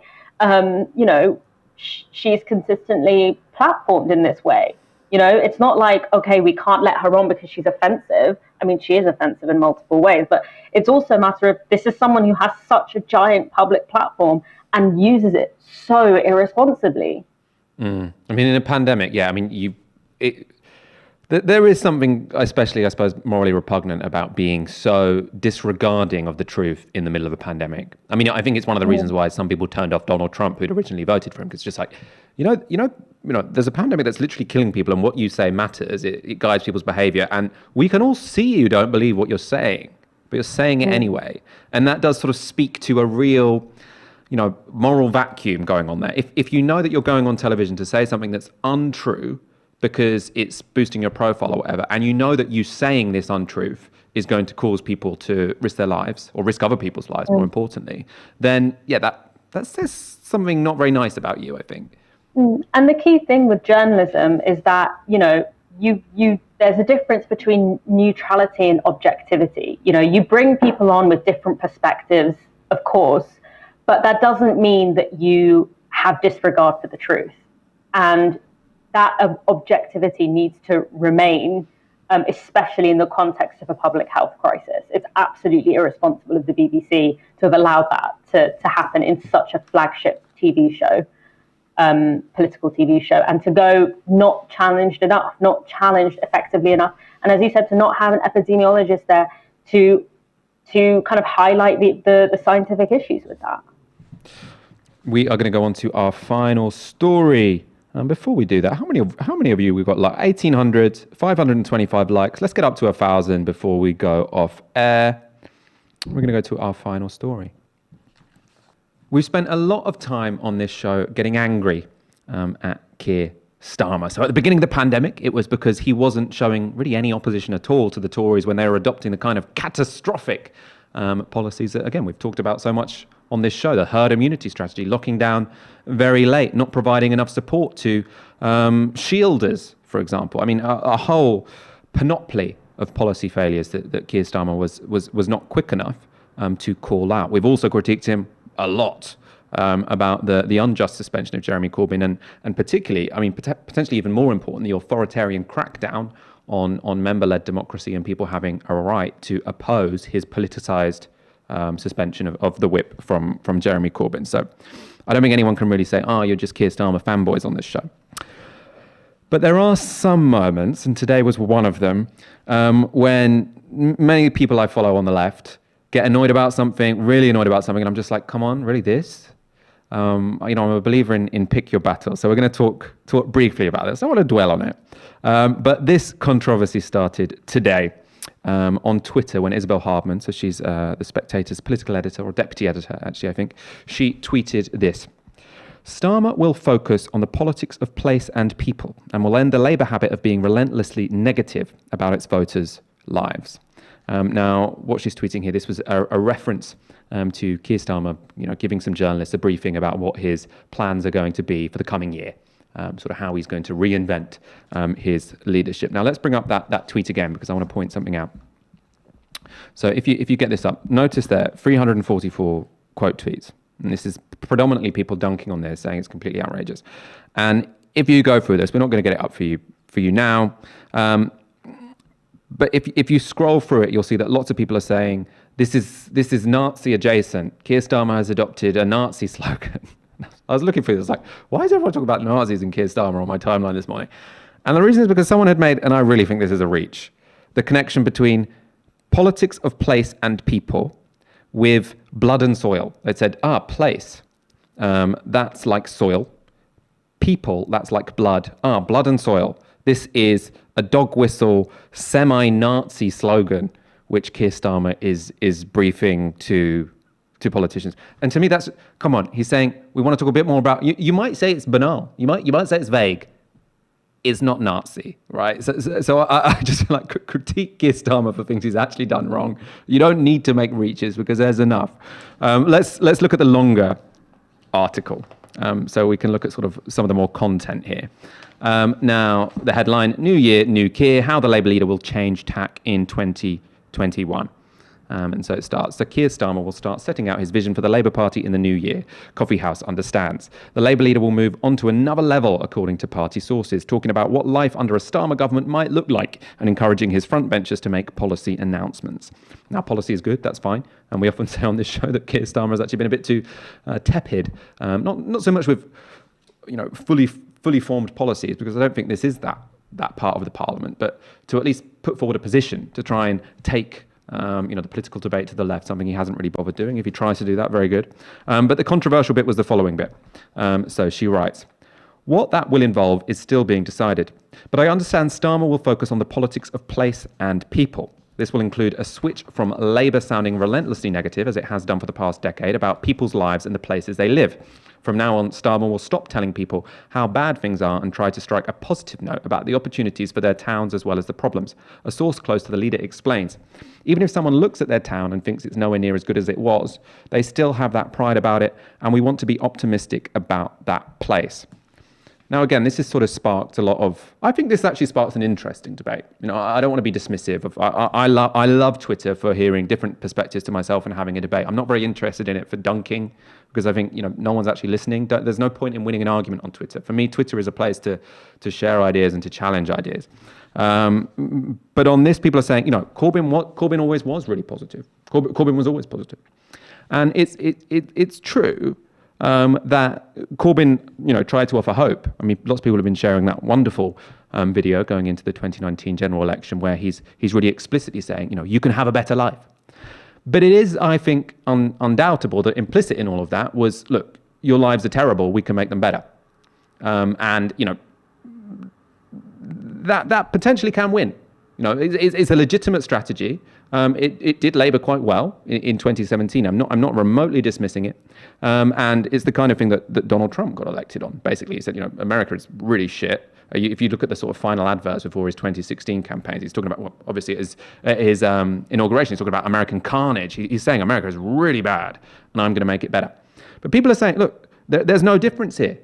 she's consistently platformed in this way. It's not like, okay, we can't let her on because she's offensive. I mean, she is offensive in multiple ways, but it's also a matter of this is someone who has such a giant public platform and uses it so irresponsibly. I mean, in a pandemic, there is something, especially, I suppose, morally repugnant about being so disregarding of the truth in the middle of a pandemic. I mean, I think it's one of the reasons why some people turned off Donald Trump, who'd originally voted for him, because it's just like, there's a pandemic that's literally killing people, and what you say matters. It guides people's behavior, and we can all see you don't believe what you're saying, but you're saying it anyway. And that does sort of speak to a real, moral vacuum going on there. If you know that you're going on television to say something that's untrue, because it's boosting your profile or whatever, and you know that you saying this untruth is going to cause people to risk their lives or risk other people's lives, more importantly, then that says something not very nice about you, I think. And the key thing with journalism is that, there's a difference between neutrality and objectivity. You bring people on with different perspectives, of course, but that doesn't mean that you have disregard for the truth. And that objectivity needs to remain, especially in the context of a public health crisis. It's absolutely irresponsible of the BBC to have allowed that to happen in such a flagship TV show. Political TV show, and to go not challenged enough, not challenged effectively enough, and as you said, to not have an epidemiologist there to kind of highlight the scientific issues with that. We are going to go on to our final story. And before we do that, how many of you we've got? Like 1,800, 525 likes. Let's get up to 1,000 before we go off air. We're going to go to our final story. We've spent a lot of time on this show getting angry at Keir Starmer. So at the beginning of the pandemic, it was because he wasn't showing really any opposition at all to the Tories when they were adopting the kind of catastrophic policies that, again, we've talked about so much on this show, the herd immunity strategy, locking down very late, not providing enough support to shielders, for example. I mean, a whole panoply of policy failures that Keir Starmer was not quick enough to call out. We've also critiqued him a lot about the unjust suspension of Jeremy Corbyn and particularly, I mean, potentially even more important, the authoritarian crackdown on member-led democracy and people having a right to oppose his politicised suspension of the whip from Jeremy Corbyn. So I don't think anyone can really say, you're just Keir Starmer fanboys on this show. But there are some moments, and today was one of them, when many people I follow on the left get annoyed about something, really annoyed about something, and I'm just like, come on, really this? I'm a believer in pick your battle. So we're going to talk briefly about this. I don't want to dwell on it. But this controversy started today on Twitter when Isabel Hardman, so she's The Spectator's political editor, or deputy editor, actually, I think, she tweeted this. Starmer will focus on the politics of place and people and will end the Labour habit of being relentlessly negative about its voters' lives. Now, what she's tweeting here, this was a reference to Keir Starmer, giving some journalists a briefing about what his plans are going to be for the coming year, sort of how he's going to reinvent his leadership. Now, let's bring up that tweet again because I want to point something out. So if you get this up, notice there, 344 quote tweets. And this is predominantly people dunking on this, saying it's completely outrageous. And if you go through this, we're not going to get it up for you now. But if you scroll through it, you'll see that lots of people are saying this is Nazi adjacent. Keir Starmer has adopted a Nazi slogan. I was looking through this, like, why is everyone talking about Nazis and Keir Starmer on my timeline this morning? And the reason is because someone had made, and I really think this is a reach, the connection between politics of place and people with blood and soil. They said, place, that's like soil. People, that's like blood. Blood and soil. This is a dog whistle, semi-Nazi slogan, which Keir Starmer is briefing to politicians. And to me, that's, come on, he's saying, we want to talk a bit more about, you might say it's banal, you might say it's vague. It's not Nazi, right? So I just critique Keir Starmer for things he's actually done wrong. You don't need to make reaches because there's enough. Let's look at the longer article. So we can look at sort of some of the more content here. Now, the headline, New Year, New Keir, how the Labour leader will change tack in 2021. And so it starts. So Keir Starmer will start setting out his vision for the Labour Party in the new year. Coffee House understands. The Labour leader will move on to another level, according to party sources, talking about what life under a Starmer government might look like and encouraging his frontbenchers to make policy announcements. Now, policy is good, that's fine. And we often say on this show that Keir Starmer has actually been a bit too tepid. Not so much with, fully formed policies, because I don't think this is that part of the parliament, but to at least put forward a position to try and take the political debate to the left, something he hasn't really bothered doing. If he tries to do that, very good. But the controversial bit was the following bit. So she writes, what that will involve is still being decided. But I understand Starmer will focus on the politics of place and people. This will include a switch from Labour sounding relentlessly negative, as it has done for the past decade, about people's lives and the places they live. From now on, Starmer will stop telling people how bad things are and try to strike a positive note about the opportunities for their towns as well as the problems. A source close to the leader explains, even if someone looks at their town and thinks it's nowhere near as good as it was, they still have that pride about it, and we want to be optimistic about that place. Now, again, this has sort of sparked a lot of, I think this actually sparks an interesting debate. You know, I don't want to be dismissive of, I love Twitter for hearing different perspectives to myself and having a debate. I'm not very interested in it for dunking, because I think, you know, no one's actually listening. There's no point in winning an argument on Twitter. For me, Twitter is a place to share ideas and to challenge ideas. But on this, people are saying, you know, Corbyn always was really positive. Corbyn was always positive. And it's true. That Corbyn, you know, tried to offer hope. I mean, lots of people have been sharing that wonderful video going into the 2019 general election, where he's really explicitly saying, you know, you can have a better life. But it is, I think, undoubtable that implicit in all of that was, look, your lives are terrible, we can make them better. And, you know, that potentially can win. You know, it's a legitimate strategy. It did Labour quite well in 2017. I'm not remotely dismissing it. And it's the kind of thing that Donald Trump got elected on. Basically, he said, you know, America is really shit. If you look at the sort of final adverts before his 2016 campaigns, he's talking about, well, obviously his inauguration, he's talking about American carnage. He's saying America is really bad and I'm going to make it better. But people are saying, look, there's no difference here.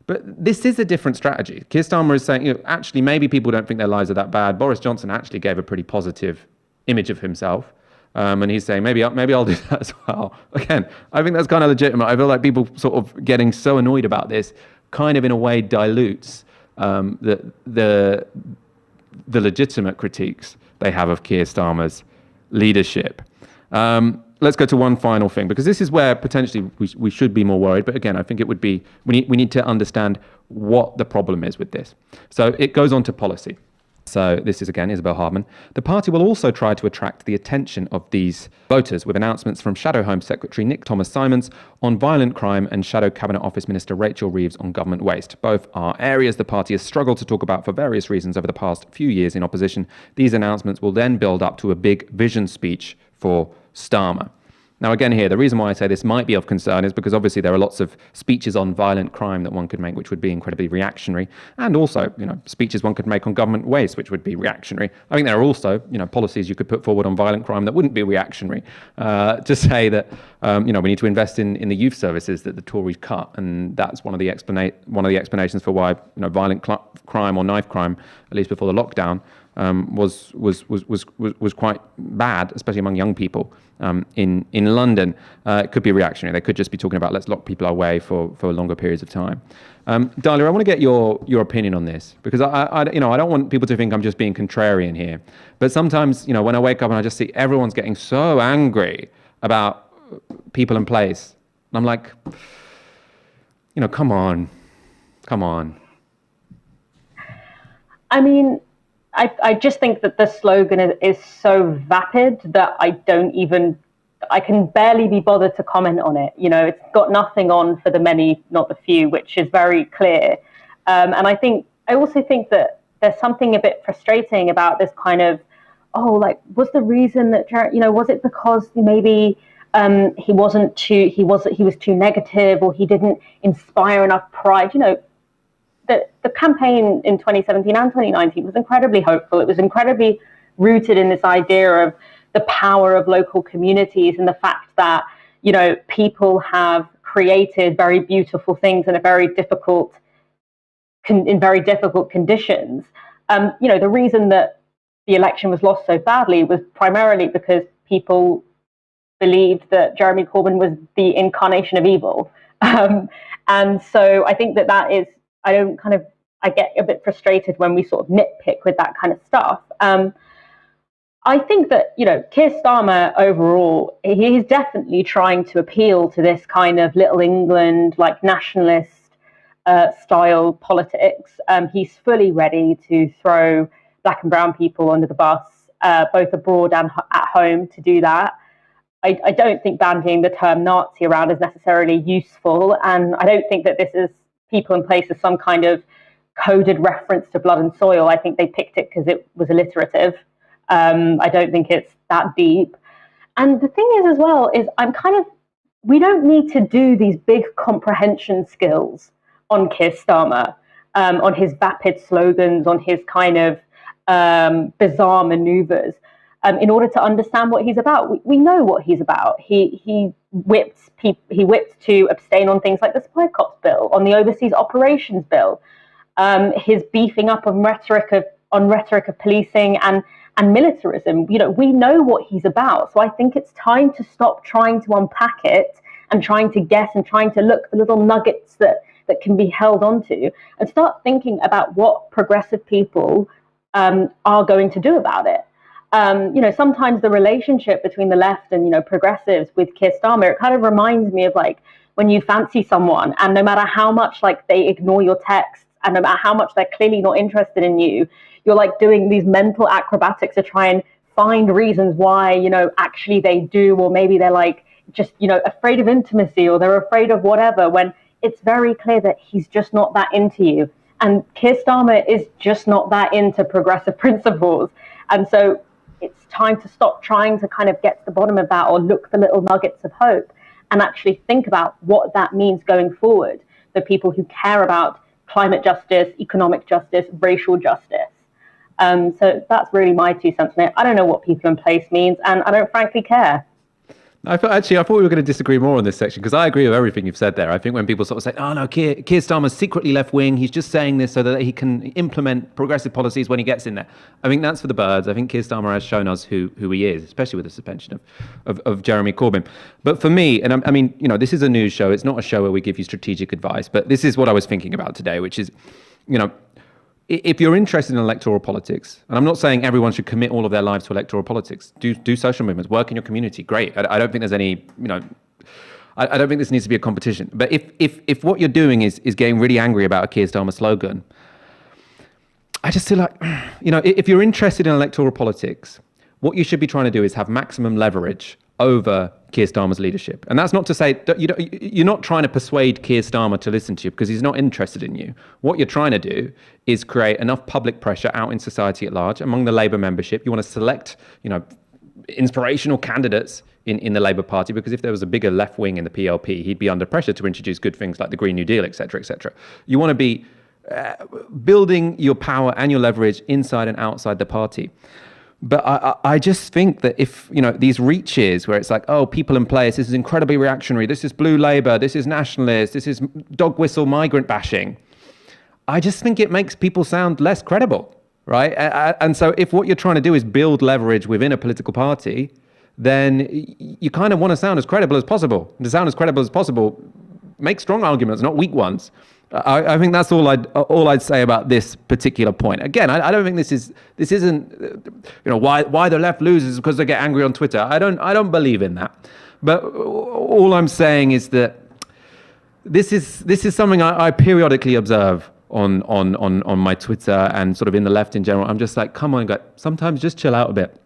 But this is a different strategy. Keir Starmer is saying, you know, actually, maybe people don't think their lives are that bad. Boris Johnson actually gave a pretty positive image of himself. And he's saying, maybe I'll do that as well. Again, I think that's kind of legitimate. I feel like people sort of getting so annoyed about this kind of in a way dilutes the legitimate critiques they have of Keir Starmer's leadership. Let's go to one final thing, because this is where potentially we should be more worried. But again, I think it would be, we need to understand what the problem is with this. So it goes on to policy. So this is, again, Isabel Hardman. The party will also try to attract the attention of these voters with announcements from Shadow Home Secretary Nick Thomas-Simons on violent crime and Shadow Cabinet Office Minister Rachel Reeves on government waste. Both are areas the party has struggled to talk about for various reasons over the past few years in opposition. These announcements will then build up to a big vision speech for Starmer. Now, again, here, the reason why I say this might be of concern is because obviously there are lots of speeches on violent crime that one could make, which would be incredibly reactionary, and also, you know, speeches one could make on government waste, which would be reactionary. I think there are also, you know, policies you could put forward on violent crime that wouldn't be reactionary. To say that, you know, we need to invest in the youth services that the Tories cut, and that's one of the explanations for why, you know, violent crime or knife crime, at least before the lockdown, was quite bad, especially among young people in London. It could be reactionary. They could just be talking about let's lock people away for longer periods of time. Dalia, I want to get your opinion on this, because I don't want people to think I'm just being contrarian here. But sometimes, you know, when I wake up and I just see everyone's getting so angry about people in place, and I'm like, you know, come on. I mean, I just think that the slogan is so vapid that I can barely be bothered to comment on it. You know, it's got nothing on for the many, not the few, which is very clear. And I also think that there's something a bit frustrating about this kind of, was the reason that, you know, was it because maybe he was too negative, or he didn't inspire enough pride? You know, the campaign in 2017 and 2019 was incredibly hopeful. It was incredibly rooted in this idea of the power of local communities and the fact that, you know, people have created very beautiful things in very difficult conditions. You know, the reason that the election was lost so badly was primarily because people believed that Jeremy Corbyn was the incarnation of evil. And so I think that is, I get a bit frustrated when we sort of nitpick with that kind of stuff. I think that, you know, Keir Starmer overall, he's definitely trying to appeal to this kind of Little England, like nationalist style politics. He's fully ready to throw black and brown people under the bus, both abroad and at home, to do that. I don't think bandying the term Nazi around is necessarily useful, and I don't think that this is people in place as some kind of coded reference to blood and soil. I think they picked it because it was alliterative. I don't think it's that deep. And the thing is, as well, is I'm kind of we don't need to do these big comprehension skills on Keir Starmer, on his vapid slogans, on his kind of bizarre maneuvers, in order to understand what he's about. We know what he's about. He whipped to abstain on things like the spy cops bill, on the overseas operations bill, his beefing up on rhetoric of policing and militarism. We know what he's about. So I think it's time to stop trying to unpack it and trying to guess and trying to look for little nuggets that can be held onto, and start thinking about what progressive people are going to do about it. Sometimes the relationship between the left and, progressives with Keir Starmer, it kind of reminds me of like when you fancy someone and no matter how much like they ignore your texts and no matter how much they're clearly not interested in you, you're like doing these mental acrobatics to try and find reasons why, actually they do, or maybe they're like just, afraid of intimacy or they're afraid of whatever, when it's very clear that he's just not that into you. And Keir Starmer is just not that into progressive principles. And so it's time to stop trying to kind of get to the bottom of that or look for little nuggets of hope and actually think about what that means going forward for people who care about climate justice, economic justice, racial justice. So that's really my 2 cents on it. I don't know what people in place means, and I don't frankly care. I thought we were going to disagree more on this section, because I agree with everything you've said there. I think when people sort of say, oh no, Keir Starmer's secretly left-wing, he's just saying this so that he can implement progressive policies when he gets in there. I think that's for the birds. I think Keir Starmer has shown us who he is, especially with the suspension of Jeremy Corbyn. But for me, and I mean, this is a news show. It's not a show where we give you strategic advice, but this is what I was thinking about today, which is, if you're interested in electoral politics, and I'm not saying everyone should commit all of their lives to electoral politics, do social movements, work in your community, great. I don't think there's any, I don't think this needs to be a competition. But if what you're doing is getting really angry about a Keir Starmer slogan, I just feel like, if you're interested in electoral politics, what you should be trying to do is have maximum leverage over Keir Starmer's leadership. And that's not to say that you're not trying to persuade Keir Starmer to listen to you because he's not interested in you. What you're trying to do is create enough public pressure out in society at large among the Labour membership. You want to select, inspirational candidates in the Labour Party, because if there was a bigger left wing in the PLP, he'd be under pressure to introduce good things like the Green New Deal, et cetera, et cetera. You want to be building your power and your leverage inside and outside the party. But I just think that if, these reaches where it's like, oh, people in place, this is incredibly reactionary, this is blue Labour, this is nationalist, this is dog whistle migrant bashing, I just think it makes people sound less credible, right? And so if what you're trying to do is build leverage within a political party, then you kind of want to sound as credible as possible. To sound as credible as possible, make strong arguments, not weak ones. I think that's all I'd say about this particular point. Again, I don't think this isn't why the left loses because they get angry on Twitter. I don't believe in that. But all I'm saying is that this is something I periodically observe on my Twitter and sort of in the left in general. I'm just like, come on, guys, sometimes just chill out a bit.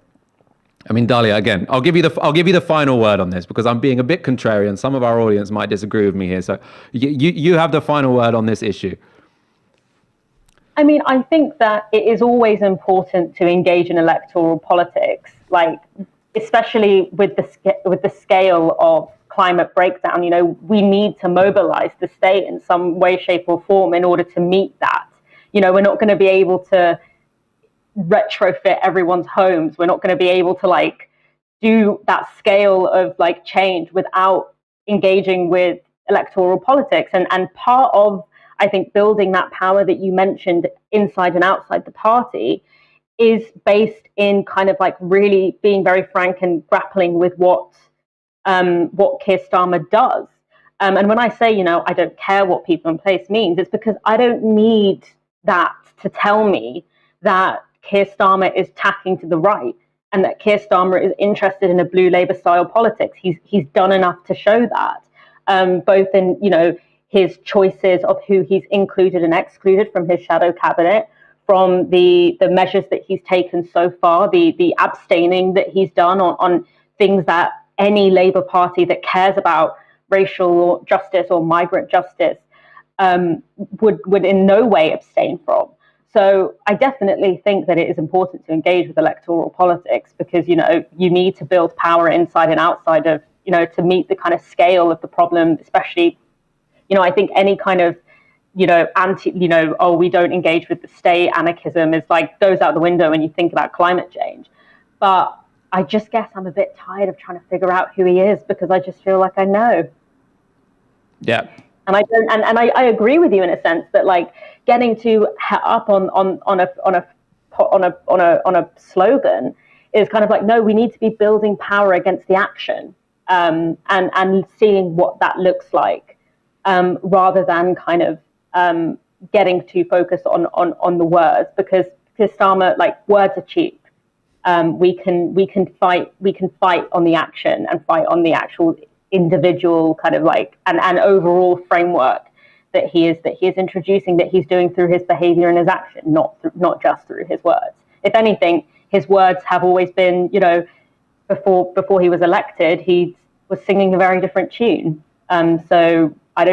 I mean, Dalia, again, I'll give you the final word on this because I'm being a bit contrarian. Some of our audience might disagree with me here. So you have the final word on this issue. I mean, I think that it is always important to engage in electoral politics, like especially with the scale of climate breakdown. We need to mobilize the state in some way, shape, or form in order to meet that. We're not going to be able to retrofit everyone's homes. We're not going to be able to do that scale of change without engaging with electoral politics. And part of, I think, building that power that you mentioned inside and outside the party is based in kind of really being very frank and grappling with what Keir Starmer does. And when I say, I don't care what people in place means, it's because I don't need that to tell me that Keir Starmer is tacking to the right and that Keir Starmer is interested in a blue Labour style politics. He's done enough to show that, both in, his choices of who he's included and excluded from his shadow cabinet, from the measures that he's taken so far, the abstaining that he's done on things that any Labour Party that cares about racial justice or migrant justice would in no way abstain from. So I definitely think that it is important to engage with electoral politics because, you need to build power inside and outside of to meet the kind of scale of the problem, especially, I think any kind of, we don't engage with the state, anarchism is like goes out the window when you think about climate change. But I just guess I'm a bit tired of trying to figure out who he is, because I just feel like I know. Yeah. And I don't, and I agree with you in a sense that like getting too up on a slogan is kind of like, no, we need to be building power against the action, and seeing what that looks like, rather than kind of getting too focused on the words, because Starmer, like, words are cheap. We can fight on the action and fight on the actual individual kind of like an overall framework that he is introducing, that he's doing through his behavior and his action, not just through his words. If anything, his words have always been, before he was elected, he was singing a very different tune. So I'm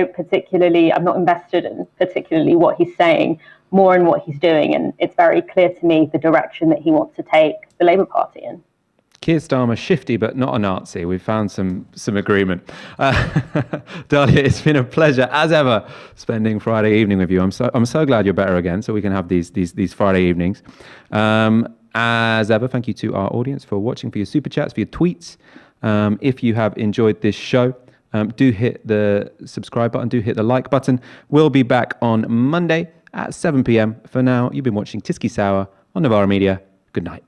not invested in particularly what he's saying, more in what he's doing, and it's very clear to me the direction that he wants to take the Labour Party in. Keir Starmer, shifty but not a Nazi. We've found some agreement. Dalia, it's been a pleasure as ever spending Friday evening with you. I'm so glad you're better again, so we can have these Friday evenings. As ever, thank you to our audience for watching, for your super chats, for your tweets. If you have enjoyed this show, do hit the subscribe button, do hit the like button. We'll be back on Monday at 7 p.m. For now, you've been watching Tysky Sour on Novara Media. Good night.